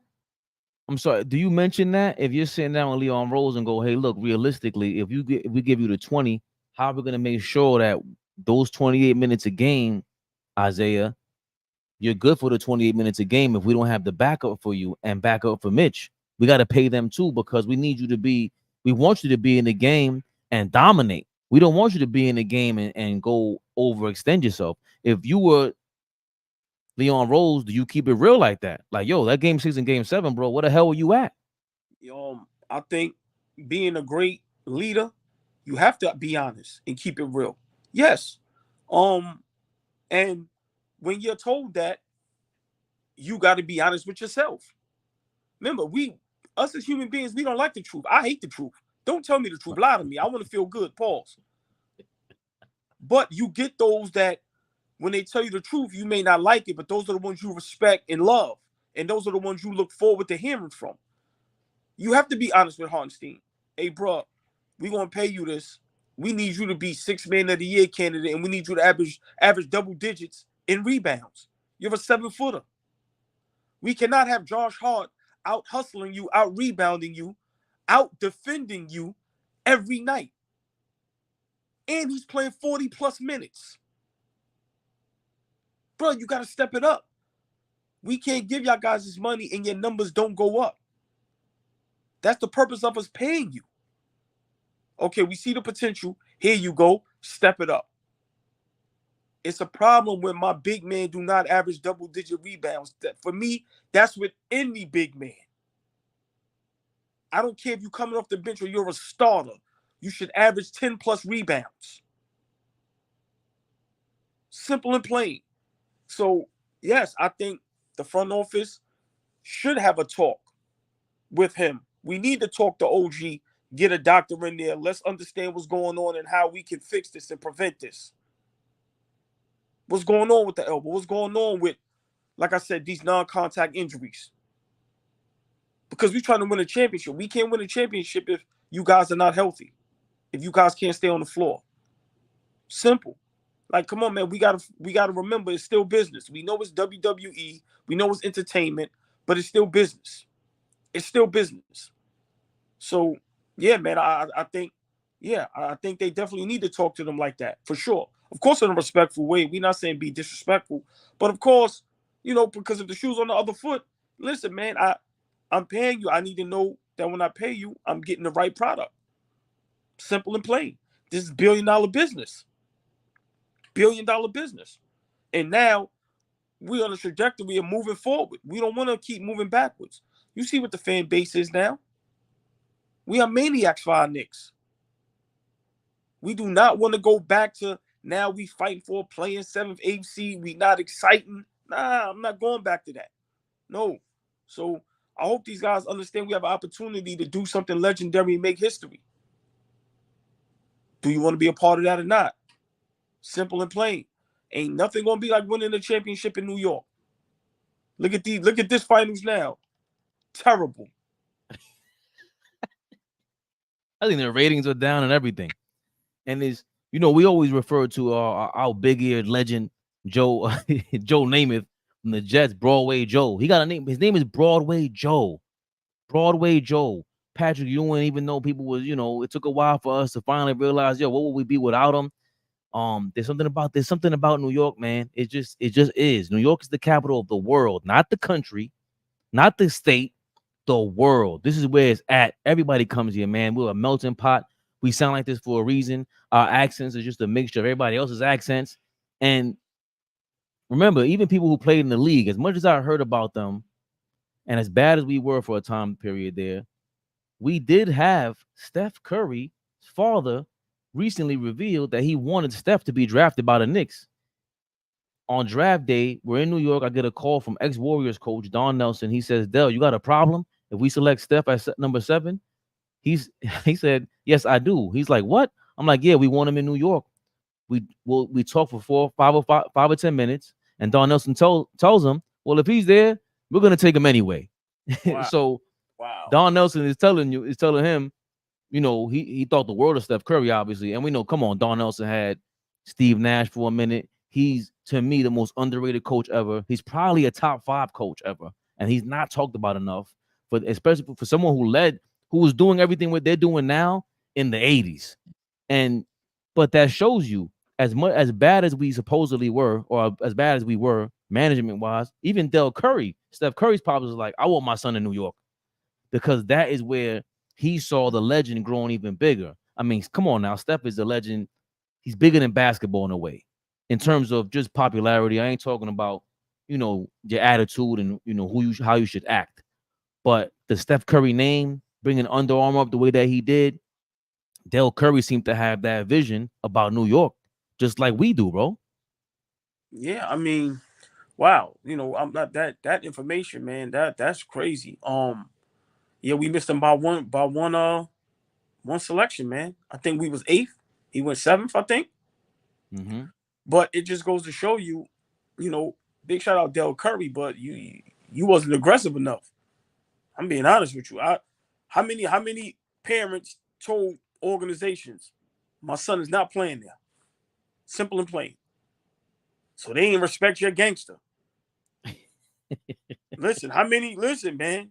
I'm sorry. Do you mention that if you're sitting down with Leon Rose and go, hey, look, realistically, if we give you the 20, how are we gonna make sure that those 28 minutes a game, Isaiah, you're good for the 28 minutes a game if we don't have the backup for you and backup for Mitch? We got to pay them too, because we need you to be, we want you to be in the game and dominate. We don't want you to be in the game and go overextend yourself. If you were Leon Rose, do you keep it real like that? Like, yo, that Game 6 and Game 7, bro, where the hell were you at? I think being a great leader, you have to be honest and keep it real. Yes. And when you're told that, you got to be honest with yourself. Remember, us as human beings, we don't like the truth. I hate the truth. Don't tell me the truth. Lie to me. I want to feel good. Pause. But you get those that when they tell you the truth, you may not like it, but those are the ones you respect and love. And those are the ones you look forward to hearing from. You have to be honest with Hartenstein. Hey, bro, we're going to pay you this. We need you to be 6th Man of the Year candidate, and we need you to average double digits in rebounds. You're a 7-footer. We cannot have Josh Hart out hustling you, out rebounding you, out defending you every night. And he's playing 40+ minutes. Bro, you got to step it up. We can't give y'all guys this money and your numbers don't go up. That's the purpose of us paying you. Okay, we see the potential. Here you go. Step it up. It's a problem when my big man do not average double-digit rebounds. For me, that's with any big man. I don't care if you're coming off the bench or you're a starter. You should average 10+ rebounds. Simple and plain. So, yes, I think the front office should have a talk with him. We need to talk to OG, get a doctor in there. Let's understand what's going on and how we can fix this and prevent this. What's going on with the elbow? What's going on with, like I said, these non-contact injuries? Because we're trying to win a championship. We can't win a championship if you guys are not healthy. If you guys can't stay on the floor. Simple. Like, come on, man. We gotta remember it's still business. We know it's WWE. We know it's entertainment, but it's still business. It's still business. So, yeah, man, I think they definitely need to talk to them like that, for sure. Of course, in a respectful way. We're not saying be disrespectful. But, of course, because if the shoe's on the other foot, listen, man, I'm paying you. I need to know that when I pay you, I'm getting the right product. Simple and plain. This is $1 billion business. $1 billion business. And now we're on a trajectory of moving forward. We don't want to keep moving backwards. You see what the fan base is now? We are maniacs for our Knicks. We do not want to go back to now we fighting for a playing 7th, 8th seed. We not exciting. Nah, I'm not going back to that. No. So I hope these guys understand we have an opportunity to do something legendary and make history. Do you want to be a part of that or not? Simple and plain. Ain't nothing gonna be like winning a championship in New York. Look at this finals now. Terrible. I think the ratings are down and everything. And we always refer to our big-eared legend, Joe Namath from the Jets, Broadway Joe. He got a name. His name is Broadway Joe. Broadway Joe. Patrick Ewing, even though people was, it took a while for us to finally realize, what would we be without him? There's something about New York, man. It just is. New York is the capital of the world, not the country, not the state, the world. This is where it's at. Everybody comes here, man. We're a melting pot. We sound like this for a reason. Our accents is just a mixture of everybody else's accents. And remember, even people who played in the league, as much as I heard about them, and as bad as we were for a time period there, we did have Steph Curry's father recently revealed that he wanted Steph to be drafted by the Knicks. On draft day, we're in New York. I get a call from ex-Warriors coach Don Nelson. He says, Dell, you got a problem if we select Steph at number 7? He said, yes, I do. He's like, what? I'm like, yeah, we want him in New York. We talk for 5 or 10 minutes, and Don Nelson tells him, well, if he's there, we're gonna take him anyway. Wow. So wow. Don Nelson is telling him, he thought the world of Steph Curry, obviously, and we know, come on, Don Nelson had Steve Nash for a minute. He's, to me, the most underrated coach ever. He's probably a top 5 coach ever, and he's not talked about enough. But especially for someone who was doing everything what they're doing now in the 80s. But that shows you, as bad as we supposedly were, or as bad as we were management-wise, even Steph Curry's pops was like, I want my son in New York, because that is where he saw the legend growing even bigger. I mean, come on now, Steph is a legend. He's bigger than basketball in a way, in terms of just popularity. I ain't talking about, your attitude and, how you should act. But the Steph Curry name, bringing Under Armour up the way that he did, Del Curry seemed to have that vision about New York, just like we do, bro. Yeah, I mean, wow. I'm not that information, man. That's crazy. Yeah, we missed him by one selection, man. I think we was 8th. He went 7th, I think. Mm-hmm. But it just goes to show you, big shout out Del Curry, but you wasn't aggressive enough. I'm being honest with you. How many parents told organizations, my son is not playing there? Simple and plain. So they ain't respect your gangster. Listen, man.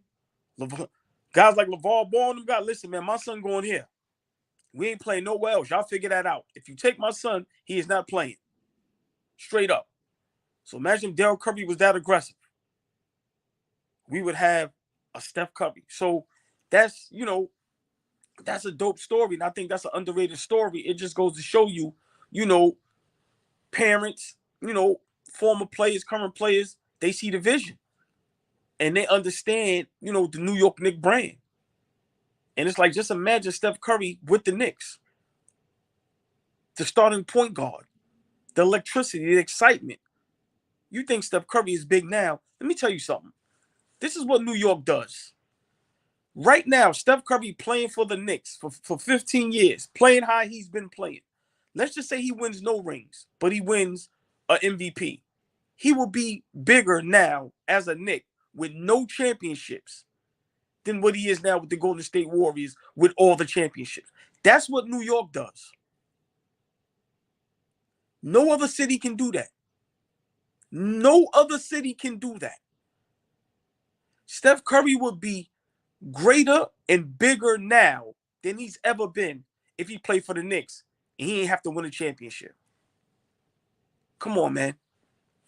Guys like LeVar Ball and them guys, listen, man, my son going here. We ain't playing nowhere else. Y'all figure that out. If you take my son, he is not playing. Straight up. So imagine if Daryl Curry was that aggressive. We would have a Steph Curry. So that's a dope story. And I think that's an underrated story. It just goes to show you, parents, former players, current players, they see the vision. And they understand, the New York Knicks brand. And it's like, just imagine Steph Curry with the Knicks. The starting point guard. The electricity, the excitement. You think Steph Curry is big now. Let me tell you something. This is what New York does. Right now, Steph Curry playing for the Knicks for 15 years, playing how he's been playing. Let's just say he wins no rings, but he wins an MVP. He will be bigger now as a Knick with no championships than what he is now with the Golden State Warriors with all the championships. That's what New York does. No other city can do that. No other city can do that. Steph Curry would be greater and bigger now than he's ever been if he played for the Knicks and he ain't have to win a championship. Come on, man.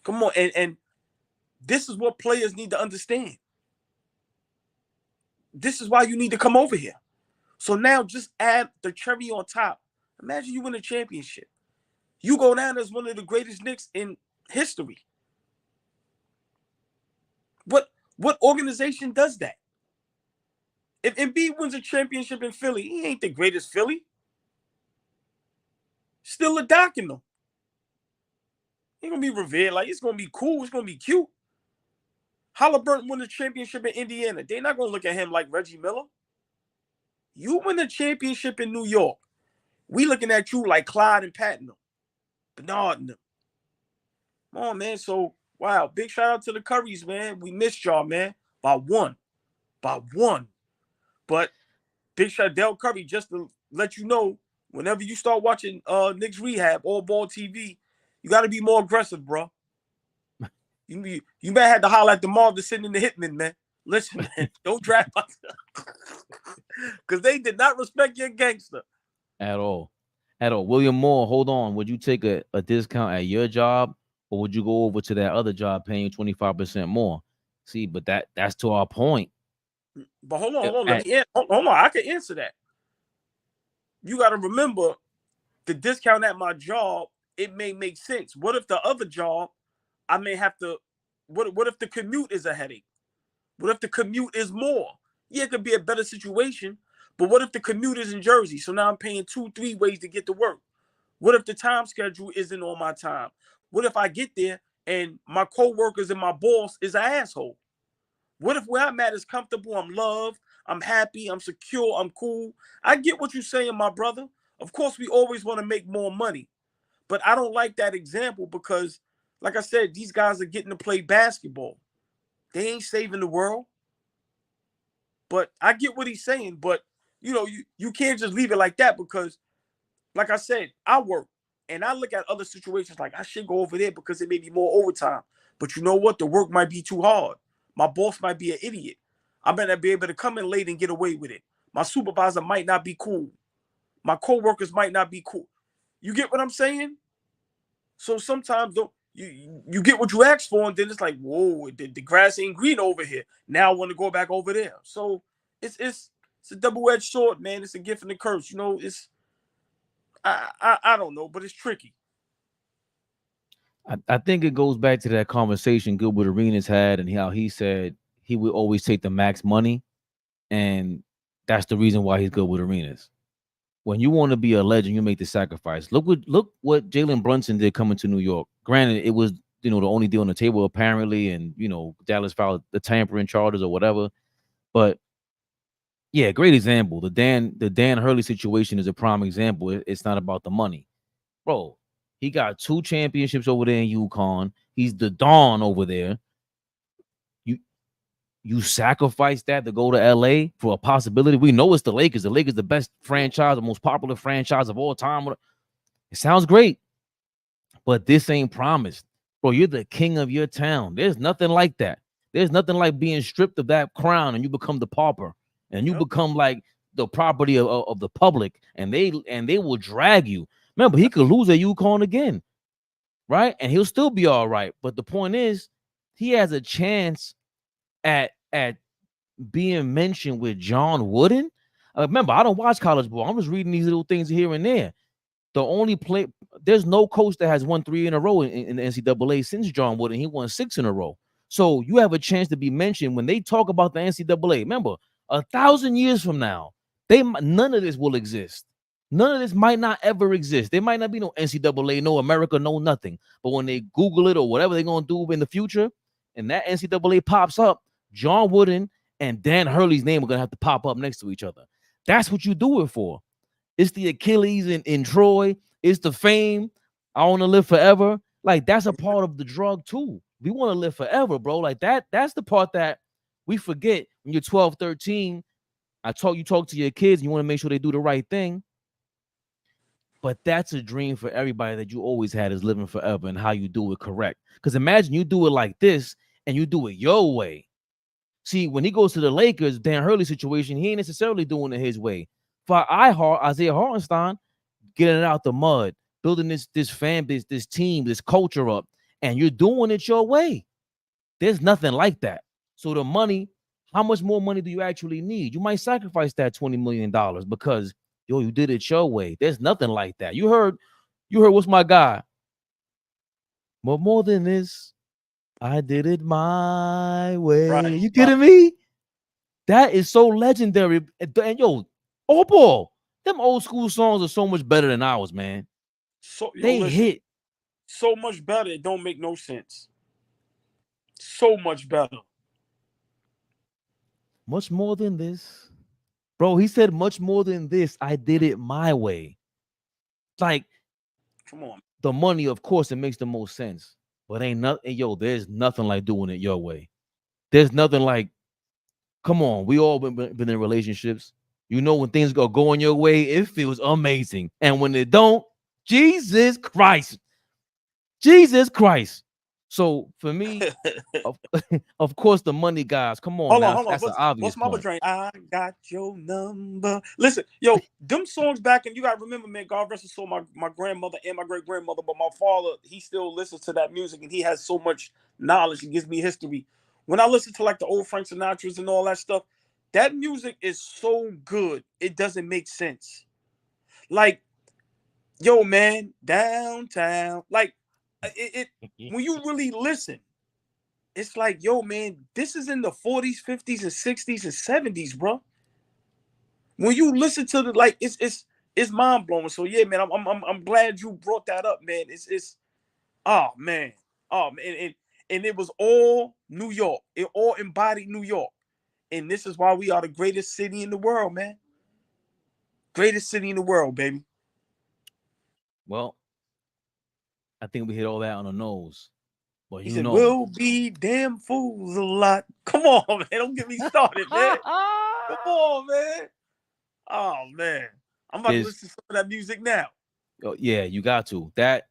Come on. And this is what players need to understand. This is why you need to come over here. So now just add the cherry on top. Imagine you win a championship. You go down as one of the greatest Knicks in history. What organization does that? If Embiid wins a championship in Philly, he ain't the greatest Philly. Still adopting them. Ain't gonna be revered. Like, it's gonna be cool. It's gonna be cute. Halliburton won the championship in Indiana. They're not gonna look at him like Reggie Miller. You win the championship in New York. We looking at you like Clyde and Patton, Bernard and them. Come on, man. So, wow, big shout out to the Currys, man. We missed y'all, man. By one. But big shout out Del Curry, just to let you know, whenever you start watching Knicks Rehab, AllBall TV, you got to be more aggressive, bro. You better have to holler at the mob that's sitting in the hitman, man. Listen, man, don't drag myself. Because they did not respect your gangster. At all. William Moore, hold on. Would you take a discount at your job, or would you go over to that other job paying 25% more? See, but that's to our point. But hold on. Hold on. I can answer that. You got to remember, the discount at my job, it may make sense. What if the other job, I may have to, what if the commute is a headache? What if the commute is more? Yeah, it could be a better situation, but what if the commute is in Jersey? So now I'm paying 2-3 ways to get to work. What if the time schedule isn't on my time? What if I get there and my co-workers and my boss is an asshole? What if where I'm at is comfortable, I'm loved, I'm happy, I'm secure, I'm cool? I get what you're saying, my brother. Of course, we always want to make more money. But I don't like that example because, like I said, these guys are getting to play basketball. They ain't saving the world. But I get what he's saying. But, you can't just leave it like that because, like I said, I work. And I look at other situations like I should go over there because it may be more overtime. But you know what? The work might be too hard. My boss might be an idiot. I might not be able to come in late and get away with it. My supervisor might not be cool. My coworkers might not be cool. You get what I'm saying? So sometimes you get what you asked for, and then it's like, whoa, the grass ain't green over here. Now I want to go back over there. So it's a double-edged sword, man. It's a gift and a curse. It's I don't know, but it's tricky. I think it goes back to that conversation Gilbert Arenas had and how he said he would always take the max money, and that's the reason why he's good with Arenas. When you want to be a legend, you make the sacrifice. Look what Jalen Brunson did coming to New York. Granted, it was the only deal on the table apparently, and Dallas filed the tampering charges or whatever. But yeah, great example. The Dan Hurley situation is a prime example. It's not about the money, bro. He got 2 championships over there in UConn. He's the Dawn over there. You sacrifice that to go to LA for a possibility. We know it's the Lakers. The Lakers, the best franchise, the most popular franchise of all time. It sounds great, but this ain't promised. Bro, you're the king of your town. There's nothing like that. There's nothing like being stripped of that crown and you become the pauper and you become like the property of the public, and they will drag you. Remember, he could lose at UConn again, right? And he'll still be all right. But the point is, he has a chance at being mentioned with John Wooden. Remember, I don't watch college ball. I'm just reading these little things here and there. There's no coach that has won 3 in a row in the NCAA since John Wooden. He won 6 in a row. So you have a chance to be mentioned when they talk about the NCAA. Remember, 1,000 years from now, none of this will exist. None of this might not ever exist. There might not be no NCAA, no America, no nothing. But when they Google it or whatever they're going to do in the future, and that NCAA pops up, John Wooden and Dan Hurley's name are going to have to pop up next to each other. That's what you do it for. It's the Achilles in Troy. It's the fame. I want to live forever. Like, that's a part of the drug too. We want to live forever, bro. Like that's the part that we forget when you're 12, 13. You talk to your kids, and you want to make sure they do the right thing. But that's a dream for everybody that you always had, is living forever and how you do it correct. Because imagine you do it like this and you do it your way. See, when he goes to the Lakers, Dan Hurley situation, he ain't necessarily doing it his way. For IHart, Isaiah Hartenstein, getting it out the mud, building this fan base, this team, this culture up, and you're doing it your way. There's nothing like that. So the money, how much more money do you actually need? You might sacrifice that $20 million because, you did it your way. There's nothing like that. You heard what's my guy? But more than this, I did it my way. Right. You kidding me? That is so legendary. And AllBall, them old school songs are so much better than ours, man. So they listen, hit so much better. It don't make no sense. So much better. much more than this, bro. He said much more than this. I did it my way. Like, come on. The money, of course, it makes the most sense. But ain't nothing, yo. There's nothing like doing it your way. There's nothing like. Come on, we all been in relationships. You know, when things go going your way, it feels amazing, and when it don't, Jesus Christ. So for me, of course, the money guys. Come on, Hold man. on. That's an obvious What's my other point. drink? I got your number. Listen, yo, them songs back, and you gotta remember, man. God rest his soul, my grandmother and my great grandmother, but my father, he still listens to that music, and he has so much knowledge. He gives me history. When I listen to like the old Frank Sinatra's and all that stuff, that music is so good. It doesn't make sense. Like, yo, man, downtown. Like, it when you really listen. It's like, yo, man, this is in the 40s, 50s, and 60s and 70s, bro. When you listen to the it's mind blowing. So yeah, man, I'm glad you brought that up, man. It's oh man, and it was all New York. It all embodied New York, and this is why we are the greatest city in the world, man. Greatest city in the world, baby. Well, I think we hit all that on the nose. But he said, we'll be damn fools a lot. Come on, man. Don't get me started, man. Come on, man. Oh, man. I'm about to listen to some of that music now. Oh, yeah, you got to. That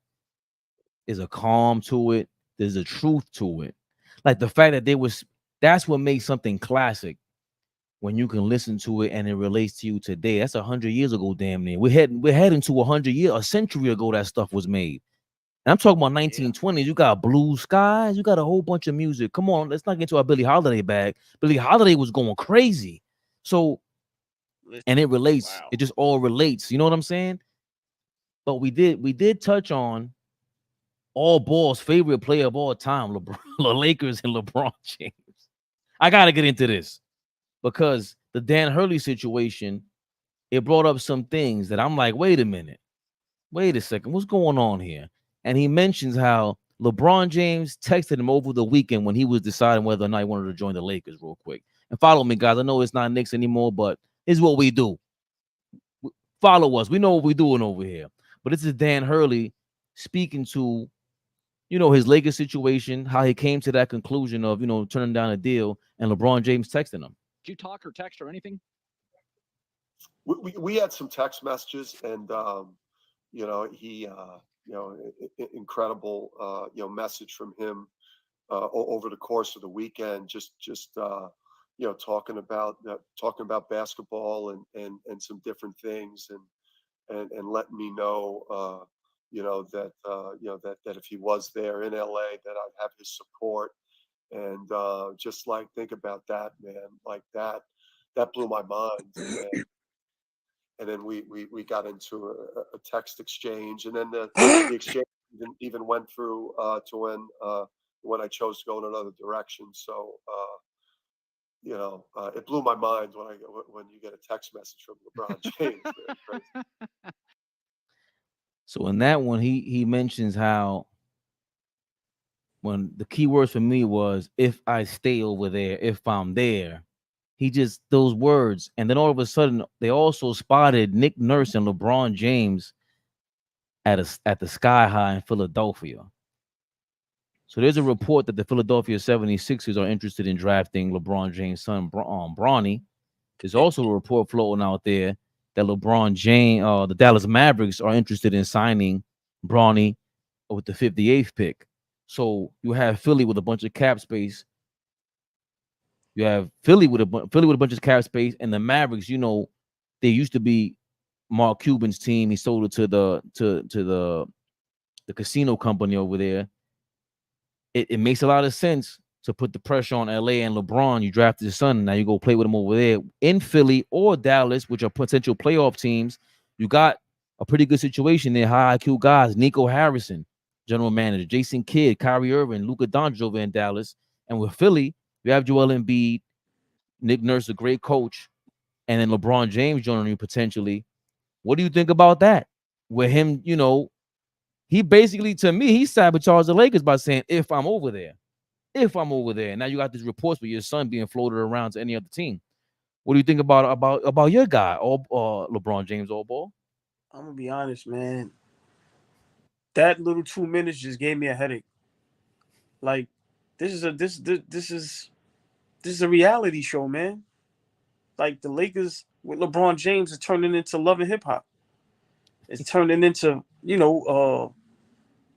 is a calm to it. There's a truth to it. Like the fact that that's what makes something classic. When you can listen to it and it relates to you today. That's 100 years ago, damn near. We're heading to 100 years, a century ago that stuff was made. And I'm talking about 1920s. You got Blue Skies. You got a whole bunch of music. Come on, let's not get into our Billie Holiday bag. Billie Holiday was going crazy. So, and it relates. Wow. It just all relates. You know what I'm saying? But we did touch on AllBall's favorite player of all time, LeBron, the Lakers and LeBron James. I got to get into this because the Dan Hurley situation, it brought up some things that I'm like, wait a minute. Wait a second. What's going on here? And he mentions how LeBron James texted him over the weekend when he was deciding whether or not he wanted to join the Lakers real quick. And follow me, guys. I know it's not Knicks anymore, but it's what we do. Follow us. We know what we're doing over here. But this is Dan Hurley speaking to, his Lakers situation, how he came to that conclusion of, turning down a deal, and LeBron James texting him. Did you talk or text or anything? We had some text messages, and he incredible message from him over the course of the weekend, just talking about basketball and some different things, and letting me know that if he was there in LA, that I'd have his support, and just like think about that, man, like that blew my mind. And then we got into a text exchange, and then the exchange even went through to when I chose to go in another direction. So it blew my mind when you get a text message from LeBron James. So in that one, he mentions how when the key words for me was if I stay over there, if I'm there. He just those words, and then all of a sudden they also spotted Nick Nurse and LeBron James at the Sky High in Philadelphia. So there's a report that the Philadelphia 76ers are interested in drafting LeBron James' son, Bronny. There's also a report floating out there that LeBron James, the Dallas Mavericks, are interested in signing Bronny with the 58th pick. So you have Philly with a bunch of cap space. You have Philly with a bunch of cap space, and the Mavericks. They used to be Mark Cuban's team. He sold it to the casino company over there. It makes a lot of sense to put the pressure on LA and LeBron. You drafted his son, now you go play with him over there in Philly or Dallas, which are potential playoff teams. You got a pretty good situation there. High IQ guys: Nico Harrison, general manager; Jason Kidd, Kyrie Irving, Luka Doncic over in Dallas, and with Philly. You have Joel Embiid, Nick Nurse, a great coach, and then LeBron James joining you potentially. What do you think about that? With him, he basically, to me, he sabotaged the Lakers by saying, if I'm over there. Now you got these reports with your son being floated around to any other team. What do you think about your guy, LeBron James, AllBall? I'm gonna be honest, man. That little 2 minutes just gave me a headache. Like, this is a reality show, man. Like, the Lakers with LeBron James is turning into Love and Hip Hop. It's turning into,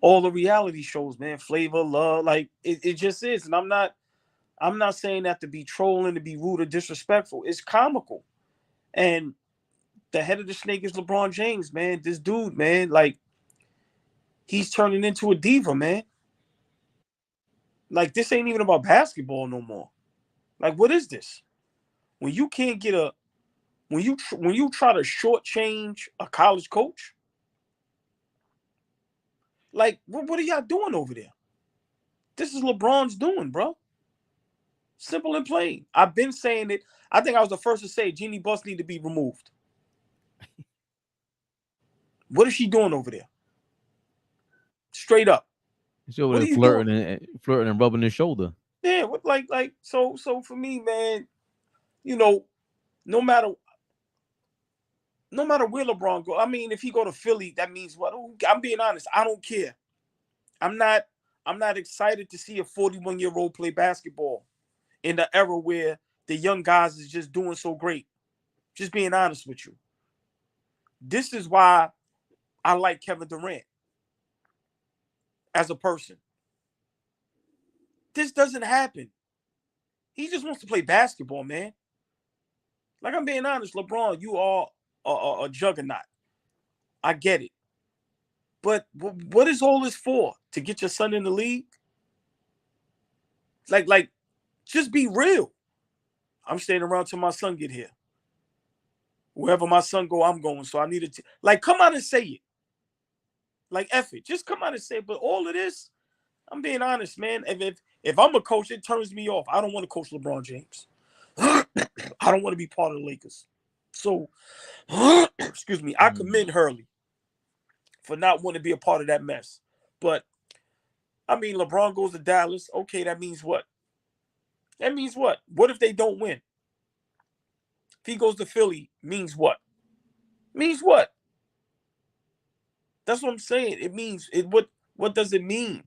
all the reality shows, man. Flavor, Love, like it just is. And I'm not saying that to be trolling, to be rude or disrespectful. It's comical. And the head of the snake is LeBron James, man. This dude, man, like, he's turning into a diva, man. Like, this ain't even about basketball no more. Like, what is this? When you can't get when you try to shortchange a college coach, like, what are y'all doing over there? This is LeBron's doing, bro. Simple and plain. I've been saying it. I think I was the first to say Jeannie Buss need to be removed. What is she doing over there? Straight up. She's over there flirting and rubbing his shoulder. Yeah, what so for me, man, no matter where LeBron go. I mean, if he go to Philly, that means what? I'm being honest. I don't care. I'm not excited to see a 41-year-old play basketball in the era where the young guys is just doing so great. Just being honest with you. This is why I like Kevin Durant as a person. This doesn't happen. He just wants to play basketball, man. Like, I'm being honest, LeBron, you are a juggernaut. I get it. But what is all this for? To get your son in the league? Like, just be real. I'm staying around till my son get here. Wherever my son go, I'm going. So I need to, like, come out and say it. Like, F it. Just come out and say it. But all of this, I'm being honest, man. If I'm a coach, it turns me off. I don't want to coach LeBron James. I don't want to be part of the Lakers. So, excuse me, I commend Hurley for not wanting to be a part of that mess. But, I mean, LeBron goes to Dallas. Okay, that means what? That means what? What if they don't win? If he goes to Philly, means what? Means what? That's what I'm saying. It means it. What does it mean?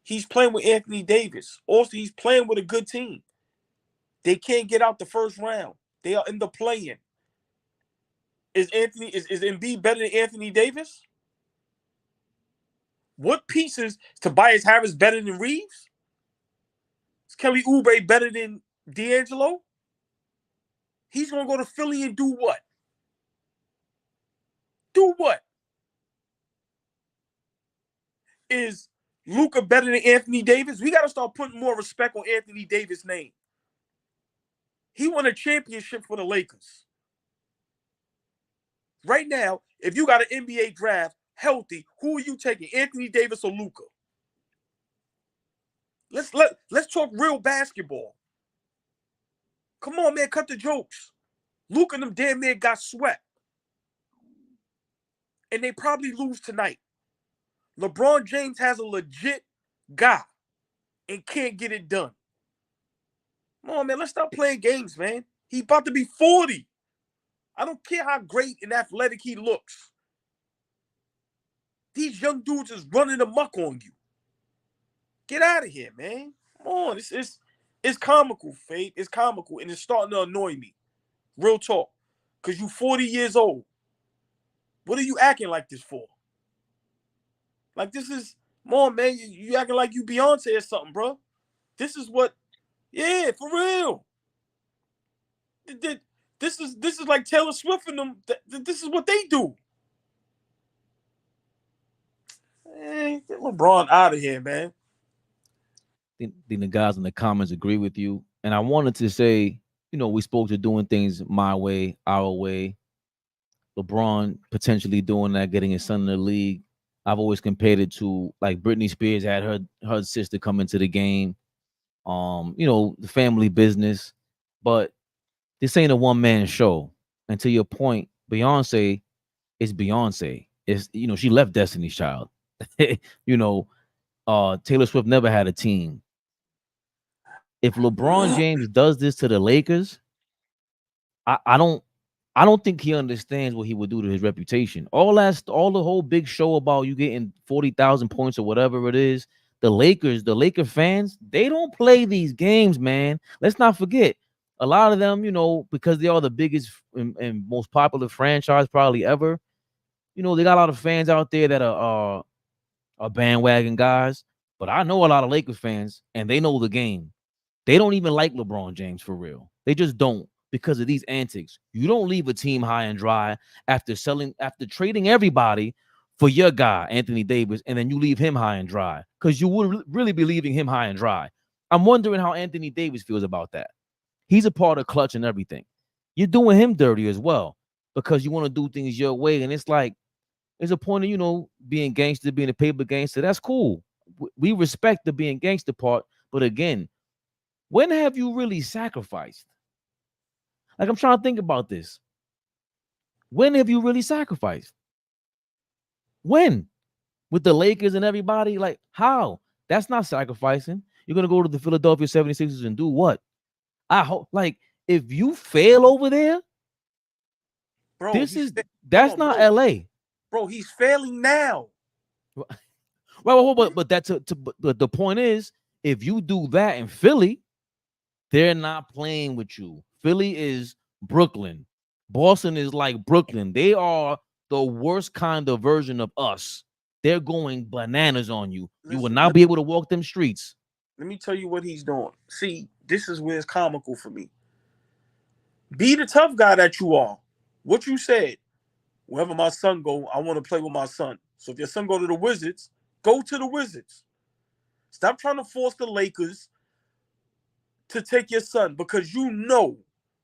He's playing with Anthony Davis. Also, he's playing with a good team. They can't get out the first round. They are in the play-in. Is Embiid better than Anthony Davis? What pieces? Tobias Harris better than Reeves? Is Kelly Oubre better than D'Angelo? He's gonna go to Philly and do what? Do what? Is Luka better than Anthony Davis? We got to start putting more respect on Anthony Davis' name. He won a championship for the Lakers. Right now, if you got an NBA draft healthy, who are you taking, Anthony Davis or Luka? Let's talk real basketball. Come on, man, cut the jokes. Luka and them damn near got swept. And they probably lose tonight. LeBron James has a legit guy and can't get it done. Come on, man, let's stop playing games, man. He's about to be 40. I don't care how great and athletic he looks. These young dudes is running amok on you. Get out of here, man. Come on, it's comical, Fabe. It's comical, and it's starting to annoy me. Real talk. Because you 40 years old. What are you acting like this for? Like, this is, come on, man, you acting like you Beyonce or something, bro. This is what, yeah, for real. This is like Taylor Swift and them. This is what they do. Hey, get LeBron out of here, man. I think the guys in the comments agree with you. And I wanted to say, we spoke to doing things my way, our way. LeBron potentially doing that, getting his son in the league. I've always compared it to, like, Britney Spears had her sister come into the game. The family business. But this ain't a one-man show. And to your point, Beyonce is Beyonce. is, you know, she left Destiny's Child. You know, Taylor Swift never had a team. If LeBron James does this to the Lakers, I don't think he understands what he would do to his reputation. All the whole big show about you getting 40,000 points or whatever it is, the Laker fans, they don't play these games, man. Let's not forget. A lot of them, you know, because they are the biggest and most popular franchise probably ever, you know, they got a lot of fans out there that are bandwagon guys. But I know a lot of Lakers fans, and they know the game. They don't even like LeBron James for real. They just don't, because of these antics. You don't leave a team high and dry after trading everybody for your guy, Anthony Davis, and then you leave him high and dry, because you would really be leaving him high and dry. I'm wondering how Anthony Davis feels about that. He's a part of Clutch and everything. You're doing him dirty as well, because you want to do things your way. And it's like, there's a point of, you know, being gangster, being a paper gangster. That's cool. We respect the being gangster part. But again, when have you really sacrificed? Like, I'm trying to think about this. When have you really sacrificed? When? With the Lakers and everybody? Like, how? That's not sacrificing. You're going to go to the Philadelphia 76ers and do what? I hope, like, if you fail over there, bro, that's not LA. Bro, he's failing now. Well, but but the point is, if you do that in Philly, they're not playing with you. Philly is Brooklyn. Boston is like Brooklyn. They are the worst kind of version of us. They're going bananas on you. You will not be able to walk them streets. Let me tell you what he's doing. See, this is where it's comical for me. Be the tough guy that you are. What you said. Wherever my son go, I want to play with my son. So if your son go to the Wizards, go to the Wizards. Stop trying to force the Lakers to take your son, because you know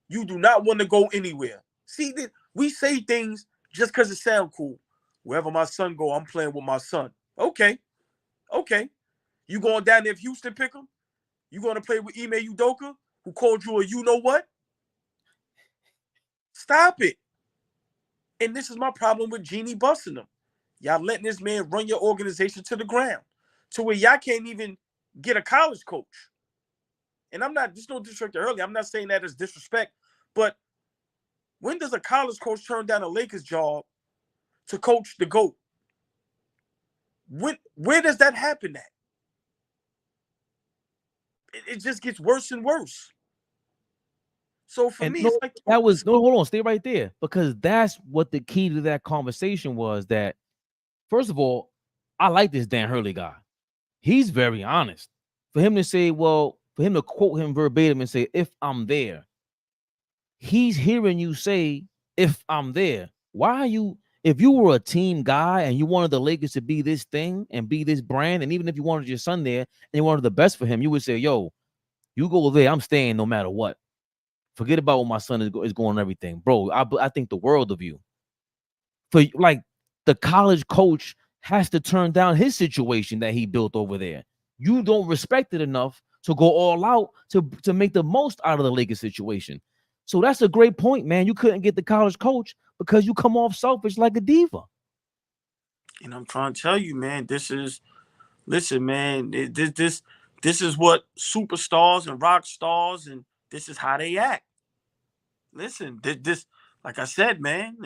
you do not want to go anywhere. See, we say things just because it sounds cool. Wherever my son go, I'm playing with my son. Okay. You going down there if Houston pick him? You going to play with Ime Udoka, who called you a you-know-what? Stop it. And this is my problem with Jeannie busting them. Y'all letting this man run your organization to the ground to where y'all can't even get a college coach. And there's no disrespect to Early. I'm not saying that as disrespect, but when does a college coach turn down a Lakers job to coach the GOAT? Where does that happen at? It just gets worse and worse. So for me, it's like hold on, stay right there, because that's what the key to that conversation was. That first of all, I like this Dan Hurley guy. He's very honest. For him to say, for him to quote him verbatim and say, "If I'm there," he's hearing you say, "If I'm there." Why are you? If you were a team guy and you wanted the Lakers to be this thing and be this brand, and even if you wanted your son there and you wanted the best for him, you would say, "Yo, you go there, I'm staying no matter what. Forget about what my son is going and everything." Bro, I think the world of you. For like, the college coach has to turn down his situation that he built over there. You don't respect it enough to go all out to make the most out of the Lakers situation. So that's a great point, man. You couldn't get the college coach because you come off selfish like a diva. And I'm trying to tell you, man, this is what superstars and rock stars, and this is how they act. Listen, this like I said, man,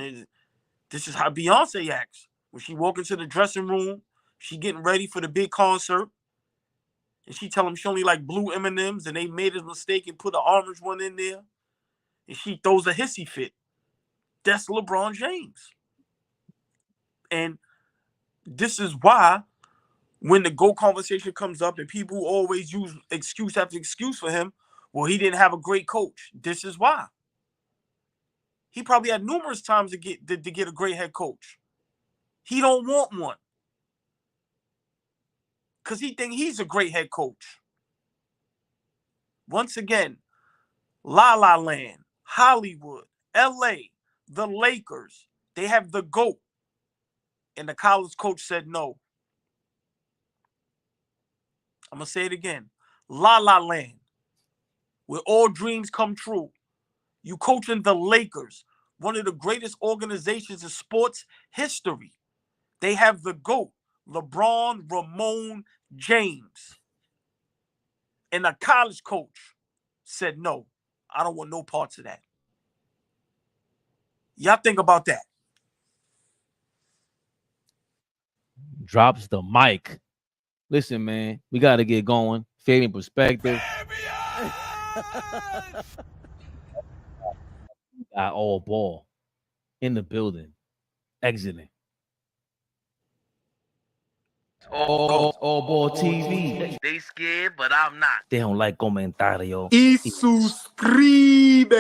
this is how Beyonce acts. When she walk into the dressing room, she getting ready for the big concert, and she tell them she only like blue M&Ms, and they made a mistake and put an orange one in there, and she throws a hissy fit. That's LeBron James. And this is why when the GOAT conversation comes up and people always use excuse after excuse for him, well, he didn't have a great coach. This is why. He probably had numerous times to get a great head coach. He don't want one, because he think he's a great head coach. Once again, La La Land, Hollywood, LA, the Lakers, they have the GOAT. And the college coach said no. I'm going to say it again. La La Land, where all dreams come true. You coaching the Lakers, one of the greatest organizations in sports history. They have the GOAT, LeBron Ramon James. And a college coach said, no, I don't want no parts of that. Y'all think about that. Drops the mic. Listen, man, we got to get going. Fabian perspective. Got all ball in the building, exiting. AllBall TV. They scared, but I'm not. They don't like comentario. Y suscribe.